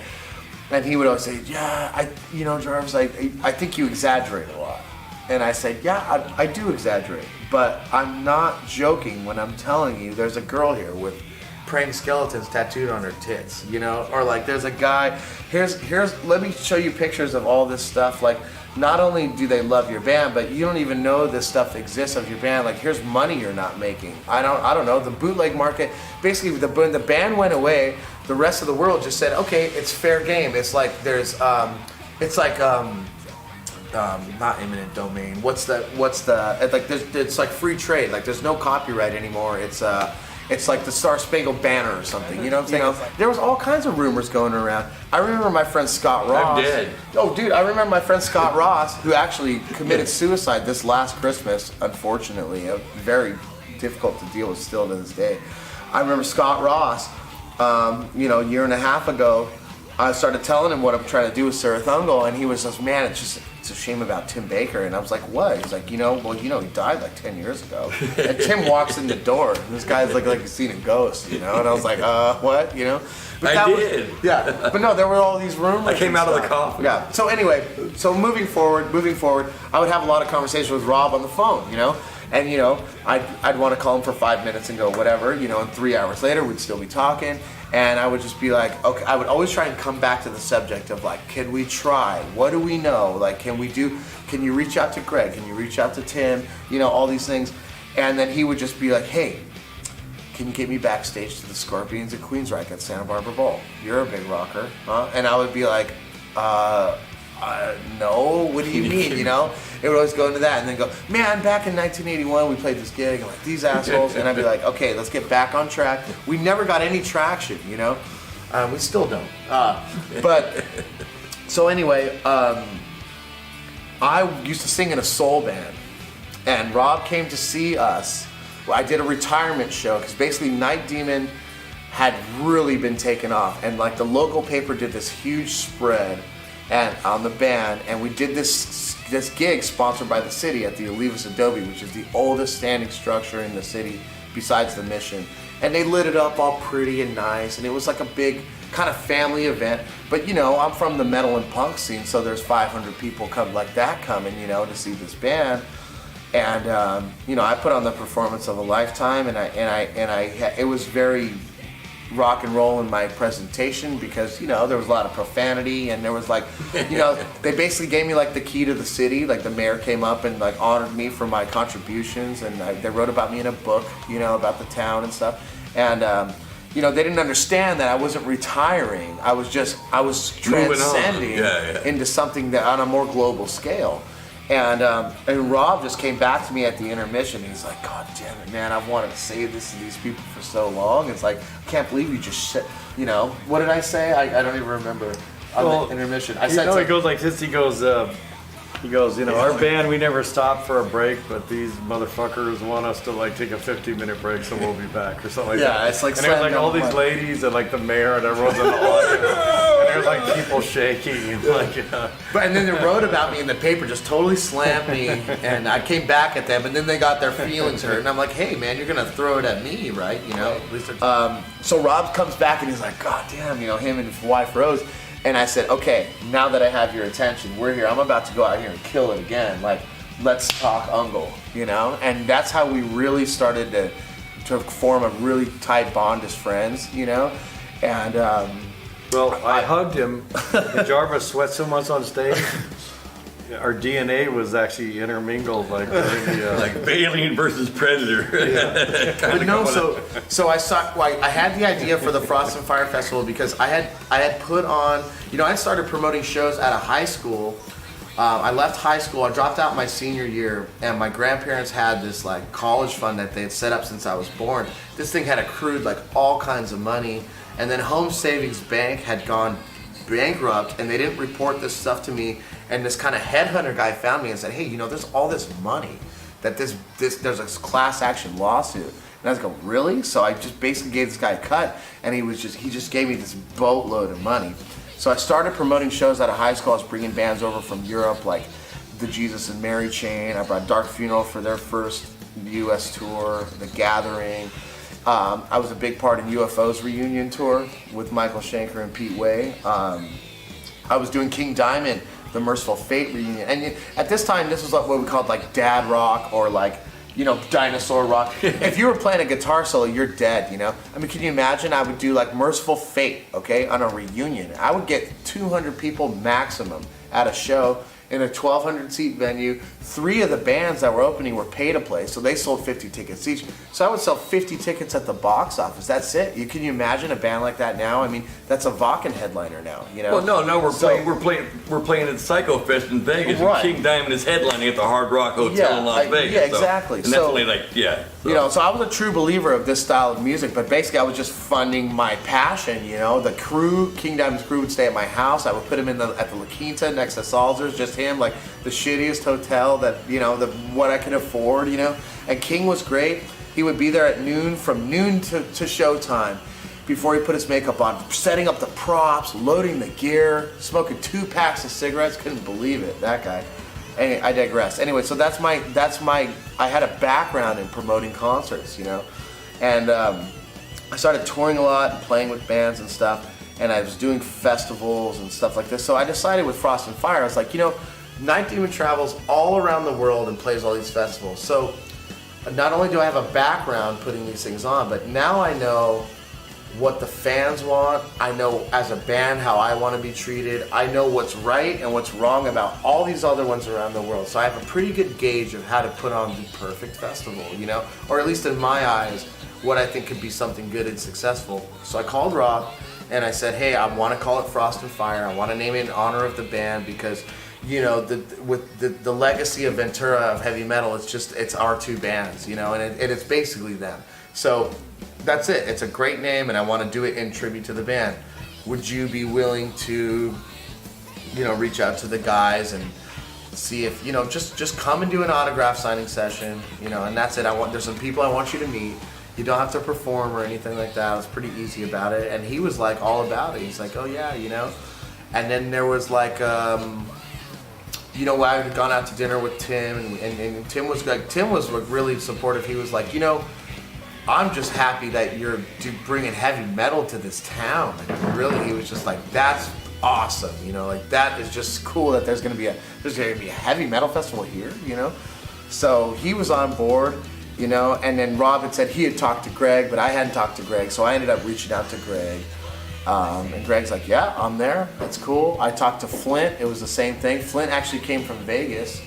And he would always say, yeah, Jarvis, I think you exaggerate a lot. And I said, yeah, I do exaggerate, but I'm not joking when I'm telling you there's a girl here with praying skeletons tattooed on her tits, you know? Or like there's a guy, let me show you pictures of all this stuff. Like, not only do they love your band, but you don't even know this stuff exists of your band. Like, here's money you're not making. I don't know, the bootleg market, basically when the band went away, the rest of the world just said, okay, it's fair game. It's like there's, not eminent domain. It's like free trade. Like there's no copyright anymore. It's like the Star Spangled Banner or something, you know what I'm saying? There was all kinds of rumors going around. I remember my friend Scott Ross. I'm dead. Oh, dude, I remember my friend Scott Ross, who actually committed suicide this last Christmas, unfortunately. Very difficult to deal with still to this day. I remember Scott Ross, a year and a half ago, I started telling him what I'm trying to do with Cirith Ungol, and he was just, man, it's a shame about Tim Baker. And I was like, what? He's like, he died like 10 years ago. And Tim walks in the door, and this guy's like he's seen a ghost, you know? And I was like, what, you know? But I did. Yeah, but no, there were all these rumors. I came out of the stuff. coffin. Yeah, so anyway, moving forward, I would have a lot of conversations with Rob on the phone, you know? And, you know, I'd want to call him for 5 minutes and go, whatever, you know, and 3 hours later, we'd still be talking. And I would just be like, okay, I would always try and come back to the subject of like, can we try? What do we know? Like, can you reach out to Greg? Can you reach out to Tim? You know, all these things. And then he would just be like, hey, can you get me backstage to the Scorpions at Queensryche at Santa Barbara Bowl? You're a big rocker, huh? And I would be like, no, what do you mean, you know? It would always go into that and then go, man, back in 1981 we played this gig and like these assholes, and I'd be like, okay, let's get back on track. We never got any traction, you know? We still don't. But, so anyway, I used to sing in a soul band, and Rob came to see us. I did a retirement show, because basically Night Demon had really been taken off, and like the local paper did this huge spread and on the band, and we did this gig sponsored by the city at the Olivas Adobe, which is the oldest standing structure in the city besides the Mission. And they lit it up all pretty and nice, and it was like a big kind of family event. But you know, I'm from the metal and punk scene, so there's 500 people coming, you know, to see this band. And you know, I put on the performance of a lifetime, and it was very rock and roll in my presentation, because, you know, there was a lot of profanity, and there was like, you know, they basically gave me like the key to the city. Like the mayor came up and like honored me for my contributions, and they wrote about me in a book, you know, about the town and stuff. And you know, they didn't understand that I wasn't retiring. I was transcending into something that on a more global scale. And Rob just came back to me at the intermission. He's like, God damn it, man, I've wanted to say this to these people for so long. It's like, I can't believe you just said, you know, what did I say? I don't even remember on the intermission. I said, he goes like this. He goes, you know, our band, we never stop for a break, but these motherfuckers want us to like take a 15-minute break, so we'll be back, or something like that. Yeah, it's like, and there's like all these ladies and like the mayor and everyone's in the audience. And They're like people shaking, like, But and then they wrote about me in the paper, just totally slammed me, and I came back at them, and then they got their feelings hurt, and I'm like, hey man, you're gonna throw it at me, right? You know. So Rob comes back and he's like, God damn, you know, him and his wife Rose, and I said, okay, now that I have your attention, we're here. I'm about to go out here and kill it again. Like, let's talk Ungol, you know, and that's how we really started to form a really tight bond as friends, you know, and. well, I hugged him, and Jarvis sweat so much on stage. Our DNA was actually intermingled, like during the, Like Alien versus Predator. But no, so I had the idea for the Frost and Fire Festival because I had put on, you know, I started promoting shows at a high school. I left high school, I dropped out my senior year, and my grandparents had this like college fund that they had set up since I was born. This thing had accrued like all kinds of money, and then Home Savings Bank had gone bankrupt, and they didn't report this stuff to me, and this kind of headhunter guy found me and said, hey, you know, there's all this money, that there's a class action lawsuit. And I was like, really? So I just basically gave this guy a cut, and he just gave me this boatload of money. So I started promoting shows out of high school. I was bringing bands over from Europe, like the Jesus and Mary Chain. I brought Dark Funeral for their first U.S. tour, The Gathering. I was a big part in UFO's reunion tour with Michael Schenker and Pete Way. I was doing King Diamond, the Merciful Fate reunion. And at this time, this was like what we called like dad rock, or like, you know, dinosaur rock. If you were playing a guitar solo, you're dead, you know? I mean, can you imagine? I would do like Merciful Fate, okay, on a reunion. I would get 200 people maximum at a show in a 1,200 seat venue. 3 of the bands that were opening were pay to play, so they sold 50 tickets each. So I would sell 50 tickets at the box office. That's it. Can you imagine a band like that now? I mean, that's a Wacken headliner now, you know? Well, no, we're playing at Psycho Fest in Vegas, Right. and King Diamond is headlining at the Hard Rock Hotel in Las Vegas. Yeah, exactly. And that's only like, yeah. So. You know, so I was a true believer of this style of music, but basically I was just funding my passion, you know. The crew, King Diamond's crew would stay at my house. I would put him at the La Quinta next to Salzer's, just him, like the shittiest hotel that, you know, what I could afford, you know. And King was great. He would be there at noon, from noon to showtime, before he put his makeup on, setting up the props, loading the gear, smoking 2 packs of cigarettes. Couldn't believe it, that guy. Anyway, I digress. Anyway, so that's my. I had a background in promoting concerts, you know, and I started touring a lot and playing with bands and stuff, and I was doing festivals and stuff like this. So I decided with Frost and Fire, I was like, you know, Night Demon travels all around the world and plays all these festivals. So not only do I have a background putting these things on, but now I know what the fans want. I know as a band how I want to be treated. I know what's right and what's wrong about all these other ones around the world. So I have a pretty good gauge of how to put on the perfect festival, you know, or at least in my eyes, what I think could be something good and successful. So I called Rob and I said, hey, I want to call it Frost and Fire. I want to name it in honor of the band because, you know, with the legacy of Ventura of heavy metal, it's our 2 bands, you know, and it's basically them. So that's it. It's a great name, and I want to do it in tribute to the band. Would you be willing to, you know, reach out to the guys and see if, you know, just come and do an autograph signing session, you know, and that's it. There's some people I want you to meet. You don't have to perform or anything like that. I was pretty easy about it, and he was like all about it. He's like, oh yeah, you know. And then there was like, you know, I had gone out to dinner with Tim, and Tim was really supportive. He was like, you know, I'm just happy that you're bringing heavy metal to this town. Like, really, he was just like, that's awesome, you know, like that is just cool that there's gonna be a heavy metal festival here, you know. So he was on board, you know, and then Rob had said he had talked to Greg, but I hadn't talked to Greg, so I ended up reaching out to Greg. And Greg's like, yeah, I'm there, that's cool. I talked to Flint, it was the same thing. Flint actually came from Vegas,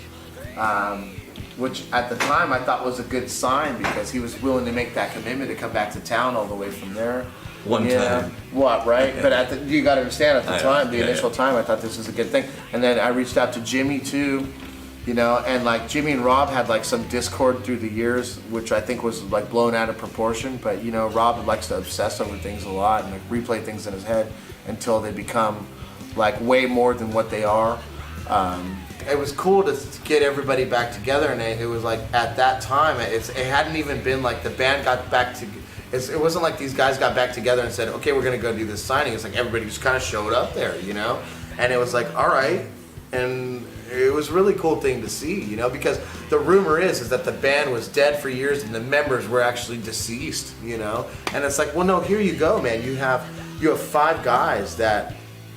which at the time I thought was a good sign because he was willing to make that commitment to come back to town all the way from there. One time. What, right? But you got to understand at the time, the initial time, I thought this was a good thing. And then I reached out to Jimmy too, you know, and like Jimmy and Rob had like some discord through the years, which I think was like blown out of proportion. But you know, Rob likes to obsess over things a lot and like replay things in his head until they become like way more than what they are. It was cool to get everybody back together, and it was like at that time, it hadn't even been like the band got back it wasn't like these guys got back together and said, okay, we're gonna go do this signing. It's like everybody just kind of showed up there, you know? And it was like, all right. And it was a really cool thing to see, you know, because the rumor is that the band was dead for years and the members were actually deceased, you know? And it's like, well, no, here you go, man. You have 5 guys that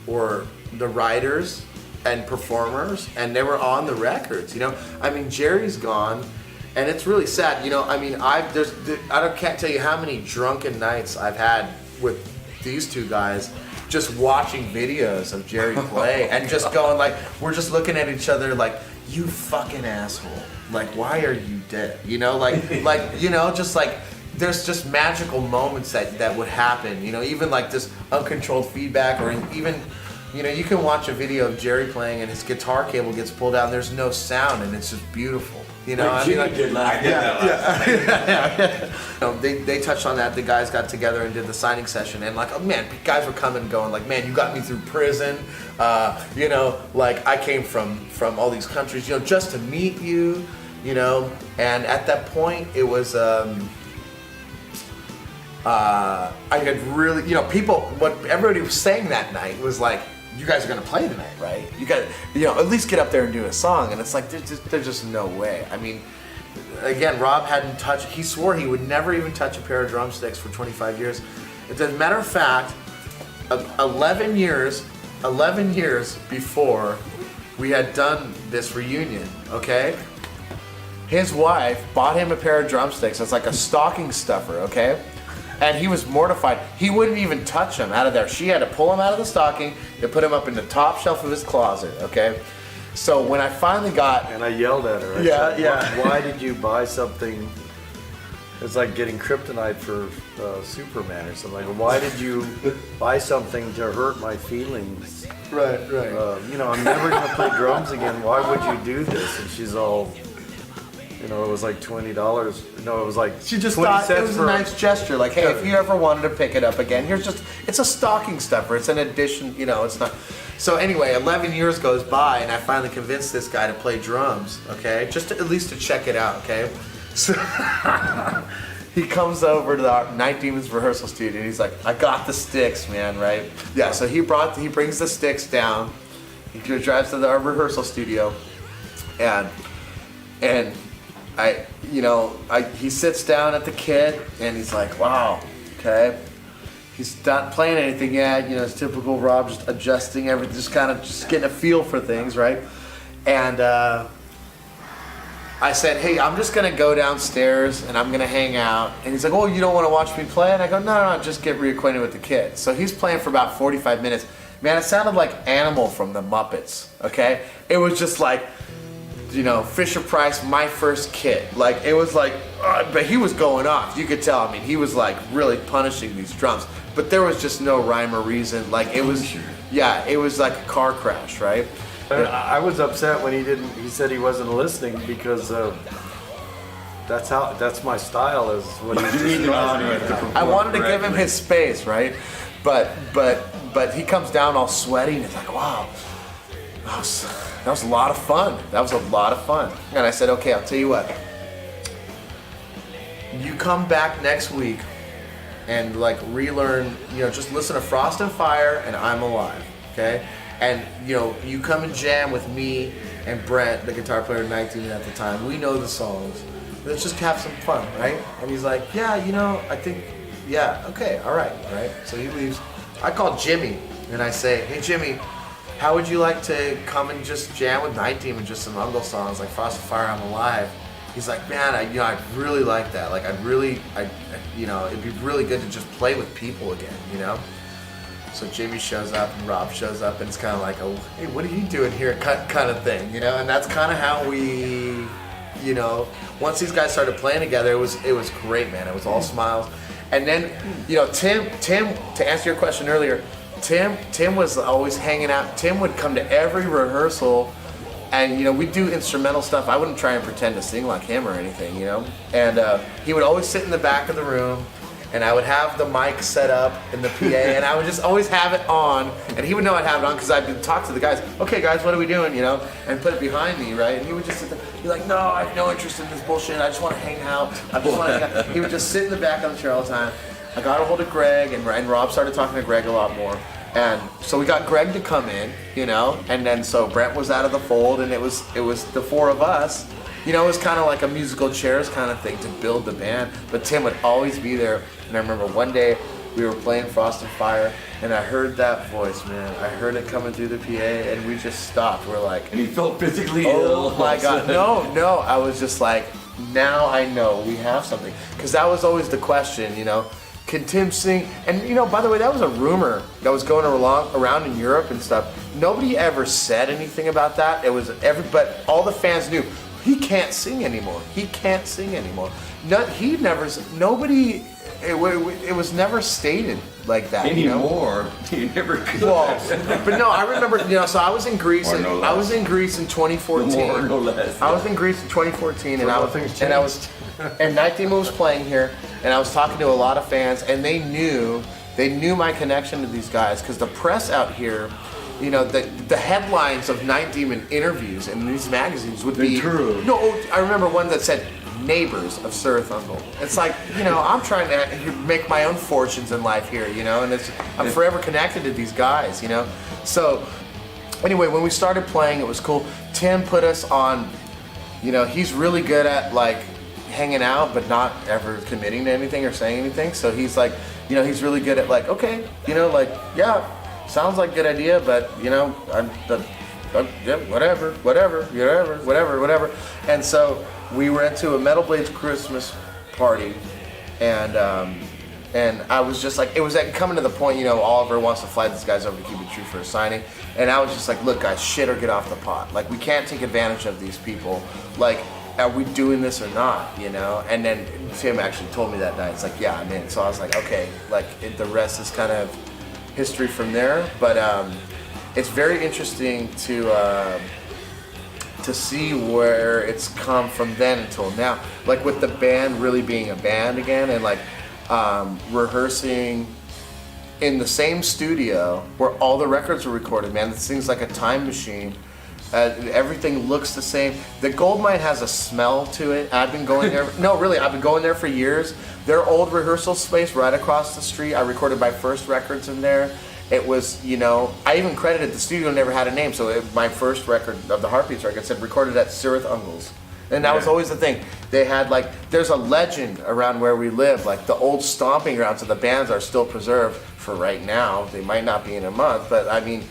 were the writers and performers, and they were on the records, you know? I mean, Jerry's gone, and it's really sad, you know? I mean, can't tell you how many drunken nights I've had with these 2 guys just watching videos of Jerry play and just going like, we're just looking at each other like, you fucking asshole. Like, why are you dead? You know, like, you know, just like, there's just magical moments that would happen, you know, even like this uncontrolled feedback, or even, you know, you can watch a video of Jerry playing and his guitar cable gets pulled out and there's no sound and it's just beautiful. You know, I did that You know, they touched on that. The guys got together and did the signing session, and like, oh man, guys were coming and going like, man, you got me through prison. You know, like I came from all these countries, you know, just to meet you. You know, and at that point, it was. I had really, you know, what everybody was saying that night was like, you guys are gonna play tonight, right? You got, you know, at least get up there and do a song. And it's like, there's just no way. I mean, again, Rob hadn't touched, he swore he would never even touch a pair of drumsticks for 25 years. As a matter of fact, 11 years before we had done this reunion, okay? His wife bought him a pair of drumsticks. It's like a stocking stuffer, okay? And he was mortified. He wouldn't even touch them out of there. She had to pull him out of the stocking and put him up in the top shelf of his closet, okay? So when I finally got... And I yelled at her. I said, why did you buy something? It's like getting kryptonite for Superman or something. Like, why did you buy something to hurt my feelings? Right. You know, I'm never going to play drums again. Why would you do this? And she's all... You know, it was like $20. No, it was like she just 20 thought it cents was for a nice gesture. Like, hey, if you ever wanted to pick it up again, it's a stocking stuffer. It's an addition, you know, it's not. So anyway, 11 years goes by and I finally convinced this guy to play drums, okay? Just at least to check it out, okay? So he comes over to the Night Demons rehearsal studio and he's like, I got the sticks, man, right? Yeah, so he brings the sticks down. He drives to our rehearsal studio and he sits down at the kit and he's like, wow, okay. He's not playing anything yet, you know, it's typical Rob, just adjusting everything, just getting a feel for things, right? And I said, hey, I'm just gonna go downstairs and I'm gonna hang out. And he's like, oh, you don't wanna watch me play? And I go, no, just get reacquainted with the kid. So he's playing for about 45 minutes. Man, it sounded like Animal from the Muppets, okay? It was just like, you know, Fisher Price, My First Kit. Like, it was like, but he was going off. You could tell. I mean, he was like really punishing these drums. But there was just no rhyme or reason. Like, it was, yeah, it was like a car crash, right? I was upset when he said he wasn't listening because that's my style is what he's describing. I wanted to give him his space, right? But he comes down all sweaty and he's like, wow, that was a lot of fun. And I said, okay, I'll tell you what. You come back next week and like relearn, you know, just listen to Frost and Fire and I'm Alive, okay? And, you know, you come and jam with me and Brent, the guitar player 19 at the time. We know the songs. Let's just have some fun, right? And he's like, yeah, you know, I think, yeah, okay, all right. So he leaves. I call Jimmy and I say, hey, Jimmy, how would you like to come and just jam with Night Demon, just some Ungol songs like Frost and Fire, I'm Alive? He's like, man, I'd really like that. Like, you know, it'd be really good to just play with people again, you know? So Jimmy shows up and Rob shows up and it's kind of like, oh, hey, what are you doing here kind of thing, you know? And that's kind of how we, you know, once these guys started playing together, it was great, man. It was all smiles. And then, you know, Tim, to answer your question earlier, Tim was always hanging out. Tim would come to every rehearsal and, you know, we'd do instrumental stuff. I wouldn't try and pretend to sing like him or anything, you know? And he would always sit in the back of the room and I would have the mic set up in the PA, and I would just always have it on, and he would know I'd have it on because I'd talk to the guys. Okay, guys, what are we doing? You know, and put it behind me, right? And he would just sit there, be like, no, I have no interest in this bullshit. I just want to hang out. I just want to hang out. He would just sit in the back of the chair all the time. I got a hold of Greg, and Rob started talking to Greg a lot more. And so we got Greg to come in, you know, and then so Brent was out of the fold, and it was the four of us. You know, it was kind of like a musical chairs kind of thing to build the band, but Tim would always be there. And I remember one day we were playing Frost and Fire, and I heard that voice, man. I heard it coming through the PA, and we just stopped. We're like, And he felt physically ill. oh my God, no. I was just like, now I know we have something. Because that was always the question, you know. Can Tim sing? And you know, by the way, that was a rumor that was going around in Europe and stuff. Nobody ever said anything about that. It was but all the fans knew he can't sing anymore. He can't sing anymore. Nobody. It was never stated like that Anymore, you never could. Well, but no, I remember. You know, so I was in Greece. Or no less. I was in Greece in 2014. No more, no less. I was in Greece in 2014, and and Night Demon was playing here, and I was talking to a lot of fans, and they knew my connection to these guys because the press out here, you know, the headlines of Night Demon interviews in these magazines would be true. No, I remember one that said neighbors of Cirith Ungol. It's like, you know, I'm trying to make my own fortunes in life here, you know, and I'm forever connected to these guys, you know. So anyway, when we started playing, it was cool. Tim put us on, you know, he's really good at like hanging out but not ever committing to anything or saying anything. So he's like, you know, he's really good at like, okay, you know, like, yeah, sounds like a good idea, but you know, yeah, whatever. And so we went to a Metal Blades Christmas party, and I was just like, it was like coming to the point, you know, Oliver wants to fly these guys over to Keep It True for a signing, and I was just like, look guys, shit or get off the pot. Like, we can't take advantage of these people. Like, are we doing this or not, you know? And then Tim actually told me that night, it's like, yeah, I'm in. So I was like, okay, like the rest is kind of history from there. But it's very interesting to see where it's come from then until now. Like with the band really being a band again, and like rehearsing in the same studio where all the records were recorded, man. This thing's like a time machine. Everything looks the same. The gold mine has a smell to it. I've been going there. No, really, I've been going there for years. Their old rehearsal space right across the street. I recorded my first records in there. It was, you know, I even credited the studio never had a name. So my first record of the Heartbeats record said recorded at Cirith Ungol's. And that was always the thing. They had like, there's a legend around where we live. Like the old stomping grounds of the bands are still preserved for right now. They might not be in a month, but I mean,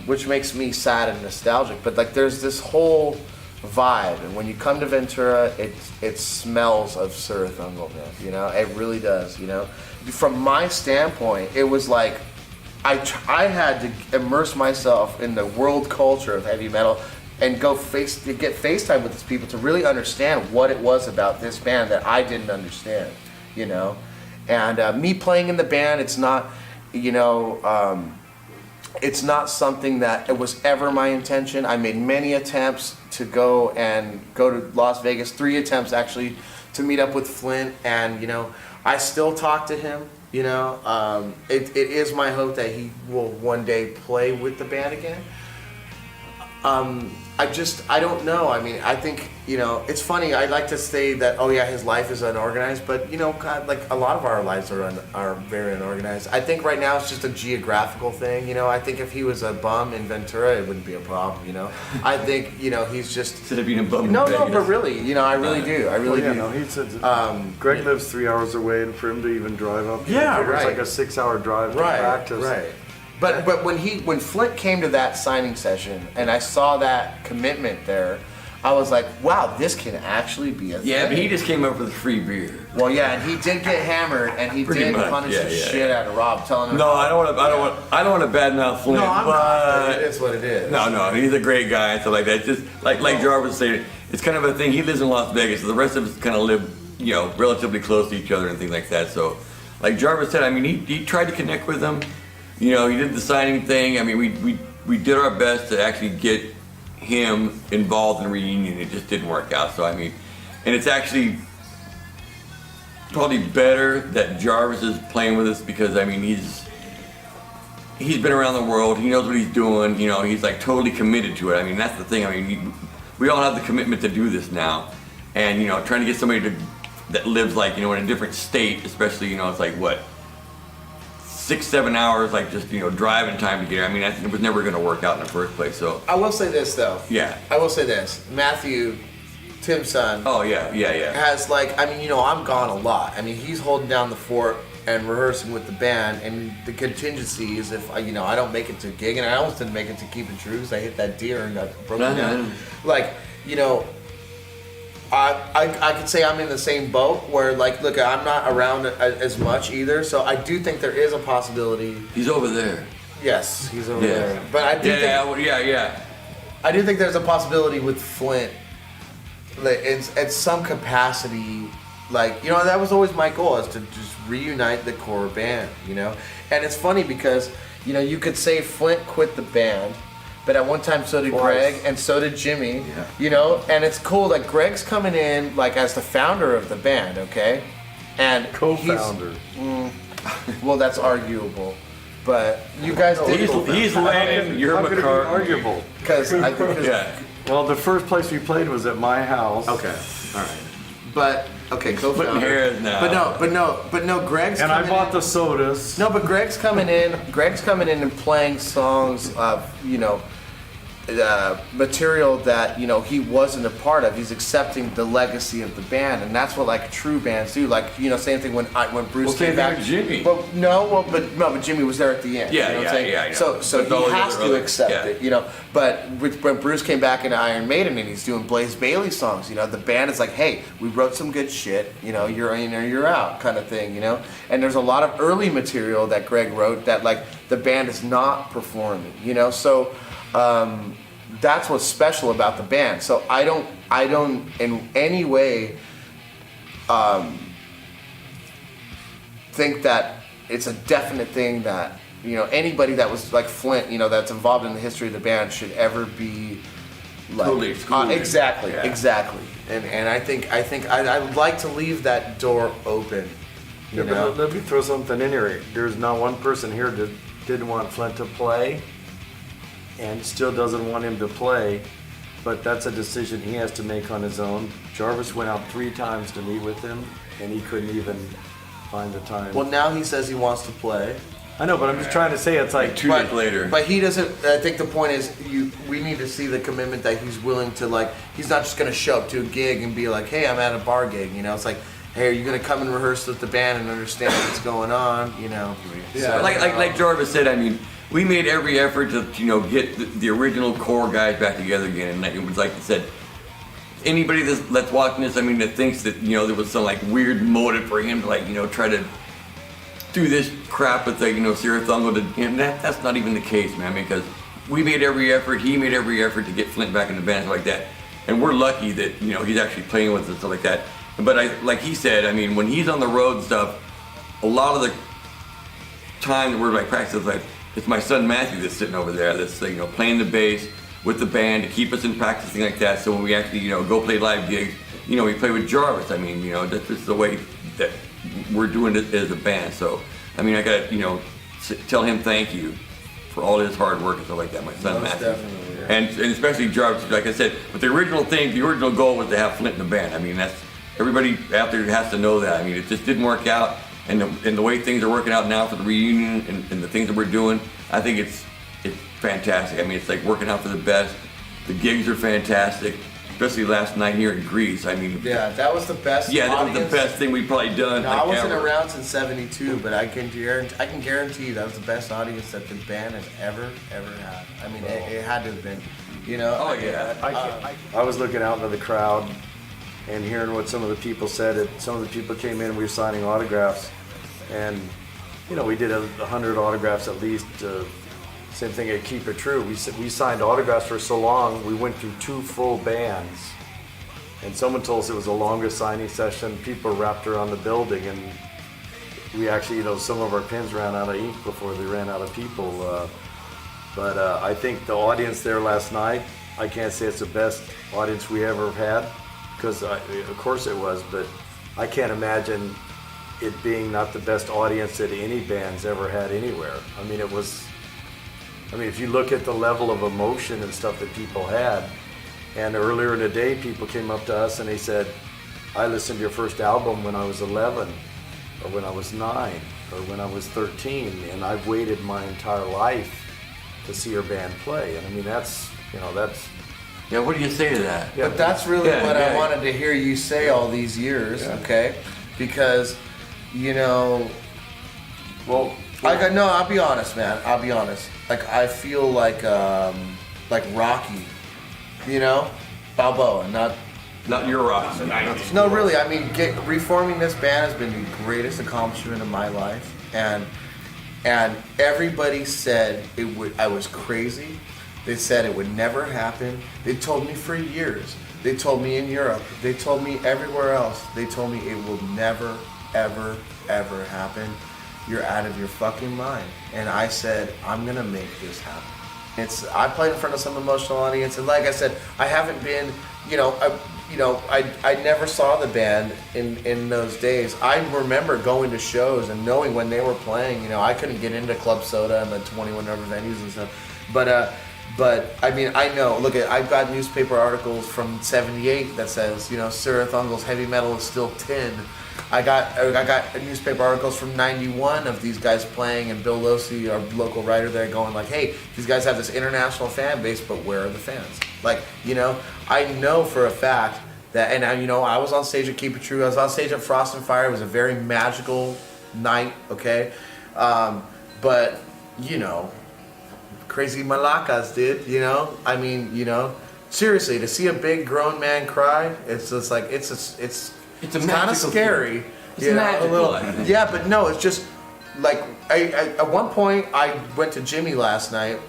which makes me sad and nostalgic, but like there's this whole vibe, and when you come to Ventura, it smells of Cirith Ungol, man. You know, it really does. You know, from my standpoint, it was like I had to immerse myself in the world culture of heavy metal and get FaceTime with these people to really understand what it was about this band that I didn't understand. You know, and me playing in the band, it's not, you know. It's not something that it was ever my intention. I made many attempts to go to Las Vegas, 3 attempts actually to meet up with Flint, and you know, I still talk to him. You know, it is my hope that he will one day play with the band again. I don't know. I mean, I think, you know, it's funny. I like to say that, oh yeah, his life is unorganized, but you know, God, like a lot of our lives are very unorganized. I think right now it's just a geographical thing. You know, I think if he was a bum in Ventura, it wouldn't be a problem. You know, I think, you know, he's just Instead of being a bum. no, but really, you know, I really do. I really do. No, he said Greg lives 3 hours away, and for him to even drive up, Yeah, it's right. like a 6-hour drive to practice. Right. But when Flint came to that signing session and I saw that commitment there, I was like, wow, this can actually be a thing. Yeah, but he just came up with free beer. Well, yeah, and he did get hammered, and he Pretty did much, punish yeah, the yeah, shit out of Rob, telling him. No, I don't want to badmouth Flint. No, I'm but not. It is what it is. No, he's a great guy and stuff like that. Just like Jarvis said, it's kind of a thing. He lives in Las Vegas, so the rest of us kind of live, you know, relatively close to each other and things like that. So, like Jarvis said, I mean, he tried to connect with them. You know, he did the signing thing. I mean, we did our best to actually get him involved in the reunion. It just didn't work out. So I mean, and it's actually probably better that Jarvis is playing with us because I mean he's been around the world. He knows what he's doing. You know, he's like totally committed to it. I mean, that's the thing. I mean, we all have the commitment to do this now, and you know, trying to get somebody that lives like in a different state, especially it's like what 6-7 hours, like just driving time to get here. I mean, it was never going to work out in the first place. So I will say this though. Yeah. I will say this. Matthew, Tim's son. Oh yeah. Has like, I mean, I'm gone a lot. I mean, he's holding down the fort and rehearsing with the band, and the contingency is if I don't make it to a gig, and I almost didn't make it to Keep It True because I hit that deer and got broken down. Like, I could say I'm in the same boat where like, look, I'm not around as much either, so I do think there is a possibility. He's over there. Yes, he's over there. But I do I do think there's a possibility with Flint, like, at some capacity. Like, that was always my goal, is to just reunite the core band, And it's funny because, you could say Flint quit the band, but at one time so did Greg and so did Jimmy, And it's cool that Greg's coming in, like, as the founder of the band, okay? And Co-founder. Well, that's arguable. But you guys did. He's Lennon, you're McCartney. Arguable. Because Well, the first place we played was at my house. Okay, all right. But co-founder. Splitting hairs now. But no. Greg's And coming I bought in. the sodas. No, but Greg's coming in. Greg's coming in and playing songs of material that he wasn't a part of. He's accepting the legacy of the band, and that's what like true bands do. Like same thing when Bruce came back. Jimmy. But Jimmy was there at the end. Yeah, you know what I'm saying? yeah. So But he has to accept yeah. it, But when Bruce came back into Iron Maiden and he's doing Blaze Bayley songs, the band is like, hey, we wrote some good shit. You're in or you're out, kind of thing. And there's a lot of early material that Greg wrote that like the band is not performing. So. That's what's special about the band. So I don't in any way think that it's a definite thing that anybody that was like Flint, that's involved in the history of the band should ever be like Totally excluded. Exactly. And I think I'd like to leave that door open. But let me throw something in here. There's not one person here that didn't want Flint to play and still doesn't want him to play, but that's a decision he has to make on his own. Jarvis went out 3 times to meet with him, and he couldn't even find the time. Well, now he says he wants to play. I know, but I'm just trying to say it's like 2 days later. But he doesn't. I think the point is, we need to see the commitment that he's willing to like. He's not just gonna show up to a gig and be like, "Hey, I'm at a bar gig." It's like, "Hey, are you gonna come and rehearse with the band and understand what's going on?" Yeah. So, Like Jarvis said, I mean, we made every effort to get the original core guys back together again, and it was like I said. Anybody that's watching this, I mean, that thinks that there was some like weird motive for him to like try to do this crap with the Cirith Ungol, and that's not even the case, man. Because we made every effort, he made every effort to get Flint back in the band, stuff like that, and we're lucky that he's actually playing with us, stuff like that. But like he said, I mean, when he's on the road and stuff, a lot of the time that we're like practicing, like it's my son Matthew that's sitting over there, that's playing the bass with the band to keep us in practicing like that. So when we actually go play live gigs, we play with Jarvis. I mean, that's just the way that we're doing it as a band. So I mean, I gotta tell him thank you for all his hard work and stuff like that. My son Matthew, definitely, yeah. and especially Jarvis. Like I said, but the original goal was to have Flint in the band. I mean, that's everybody out there has to know that. I mean, it just didn't work out, and the way things are working out now for the reunion and the things that we're doing, I think it's fantastic. I mean, it's like working out for the best. The gigs are fantastic, especially last night here in Greece. I mean, yeah, that was the best. Yeah, that was audience. the best thing we've probably done. No, like, I wasn't ever. around since ¡72, but I can guarantee you that was the best audience that the band has ever had. I mean, it had to have been. Oh yeah. I was looking out into the crowd and hearing what some of the people said. Some of the people came in, we were signing autographs, and we did 100 autographs at least. Same thing at Keep It True. We signed autographs for so long, we went through 2 full bands. And someone told us it was the longest signing session. People wrapped around the building, and we actually, some of our pins ran out of ink before they ran out of people. But I think the audience there last night, I can't say it's the best audience we ever had, because of course it was, but I can't imagine it being not the best audience that any band's ever had anywhere. I mean, if you look at the level of emotion and stuff that people had, and earlier in the day, people came up to us and they said, I listened to your first album when I was 11, or when I was 9, or when I was 13, and I've waited my entire life to see your band play. And I mean, that's. Yeah, what do you say to that? Yeah. But that's really what I wanted to hear you say all these years, okay? Because, I'll be honest, man. I'll be honest. Like, I feel like Rocky, Balboa, Not your rock. No, really. I mean, reforming this band has been the greatest accomplishment of my life, and everybody said I was crazy. They said it would never happen. They told me for years. They told me in Europe. They told me everywhere else. They told me it will never, ever, ever happen. You're out of your fucking mind. And I said, I'm gonna make this happen. I played in front of some emotional audience, and like I said, I haven't been, I never saw the band in those days. I remember going to shows and knowing when they were playing. I couldn't get into Club Soda and the 21 other venues and stuff, but I mean, I know. Look, I've got newspaper articles from '78 that says, Cirith Ungol's heavy metal is still tin. I got newspaper articles from '91 of these guys playing, and Bill Losey, our local writer there, going like, "Hey, these guys have this international fan base, but where are the fans?" Like, I know for a fact that, and I was on stage at Keep It True. I was on stage at Frost and Fire. It was a very magical night. Okay, but crazy malacas, dude. I mean, seriously, to see a big grown man cry, it's just like it's kind of scary. It's magical, a little. I think. Yeah, but no, it's just like I at one point I went to Jimmy last night,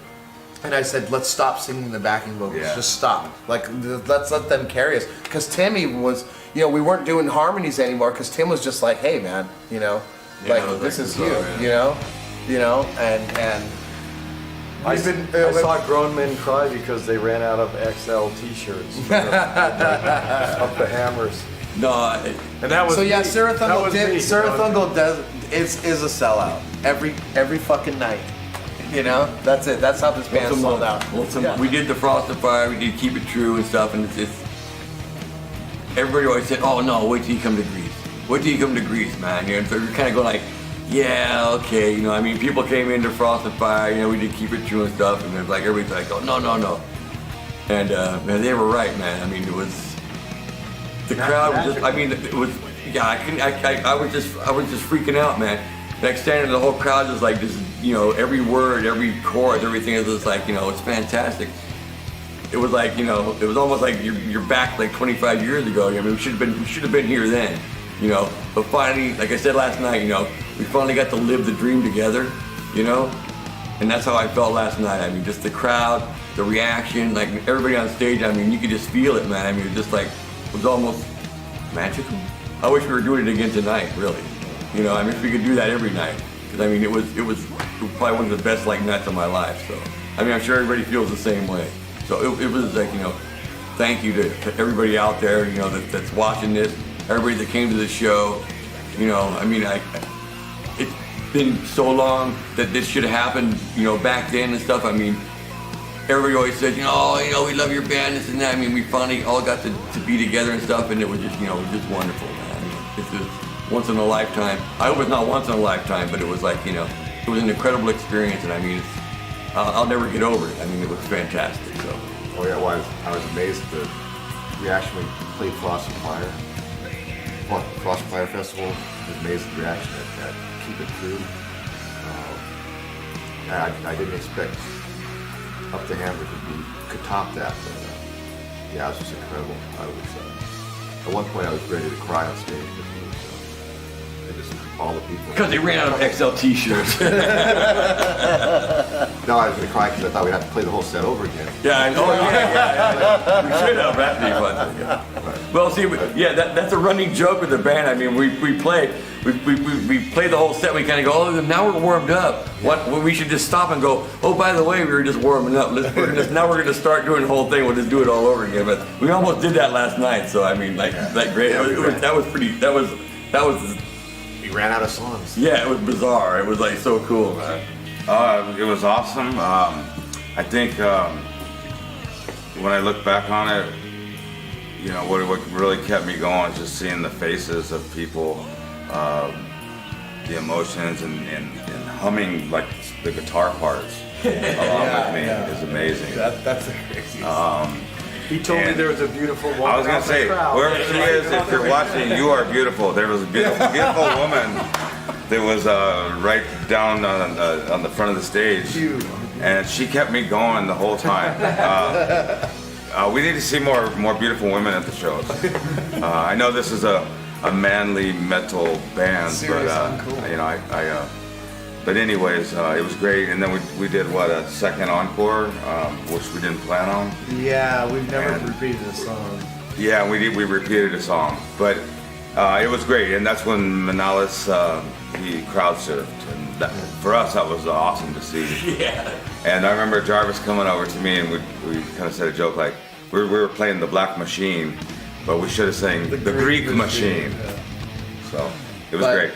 and I said, let's stop singing the backing vocals. Yeah. Just stop. Like, let's let them carry us. Because Tim even was, we weren't doing harmonies anymore. Because Tim was just like, hey man, this is you, and. I saw grown men cry because they ran out of XL T-shirts. Up the hammers. No, And that was So yeah, me. Cirith That Ungol was did. me, Cirith Ungol is a sellout every fucking night. That's it. That's how this band sold out. Yeah. We did the Frost and Fire, we did Keep It True and stuff, and it's everybody always said, "Oh no, wait till you come to Greece. Wait till you come to Greece, man." So you're kind of going like, "Yeah, okay." People came into Frost and Fire. We did Keep It True and stuff, and it was like everybody's like, "Oh no." And man, they were right, man. It was the crowd was just. It was. Yeah, I was just freaking out, man. Like standing, the whole crowd was like just, every word, every chord, everything is just like, it's fantastic. It was like, it was almost like you're back like 25 years ago. We should have been here then, But finally, like I said last night, we finally got to live the dream together, And that's how I felt last night. Just the crowd, the reaction, like everybody on stage. You could just feel it, man. It was just like, it was almost magical. I wish we were doing it again tonight, really. I wish we could do that every night. Because it was probably one of the best nights of my life. So, I'm sure everybody feels the same way. So it was like, thank you to everybody out there, that's watching this, everybody that came to the show. It's been so long that this should have happened, back then and stuff. Everybody always says, we love your band, this and that. We finally all got to be together and stuff, and it was just, just wonderful, man. It's just once in a lifetime. I hope it's not once in a lifetime, but it was like, it was an incredible experience, and I'll never get over it. It was fantastic. So. Oh yeah, well, I was amazed at the reaction when we played Frost and Fire. Frost and Fire Festival. I was amazed at the reaction at Keep It True. I didn't expect Up the Hammer could top that, but yeah, it was just incredible. At one point I was ready to cry on stage. All the people. Because they ran out of XL T-shirts. No, I was going to cry because I thought we'd have to play the whole set over again. Yeah, I know. Yeah. We should have. That'd be fun. Yeah. Well, see, that's a running joke with the band. We play the whole set. We kind of go, oh, now we're warmed up. What? We should just stop and go, oh, by the way, we were just warming up. Now we're going to start doing the whole thing. We'll just do it all over again. But we almost did that last night. So that great. That was You ran out of songs. Yeah, it was bizarre. It was like so cool, man. It was awesome. I think when I look back on it, you know, what really kept me going is just seeing the faces of people, the emotions, and humming like the guitar parts along with me is amazing. That's a crazy. He told me And there was a beautiful woman. I was gonna out in the say, crowd. whoever she is, if you're watching, you are beautiful. There was a beautiful woman that was right down on the front of the stage, and she kept me going the whole time. We need to see more beautiful women at the shows. I know this is a manly metal band, but you know, but anyways, it was great. And then we did a second encore, which we didn't plan on. Yeah, we've never repeated a song. Yeah, we repeated a song, but it was great. And that's when Manalis he crowd surfed, and that, for us that was awesome to see. Yeah. And I remember Jarvis coming over to me, and we kind of said a joke like we were playing the Black Machine, but we should have sang the Greek Machine. Yeah. So it was But great.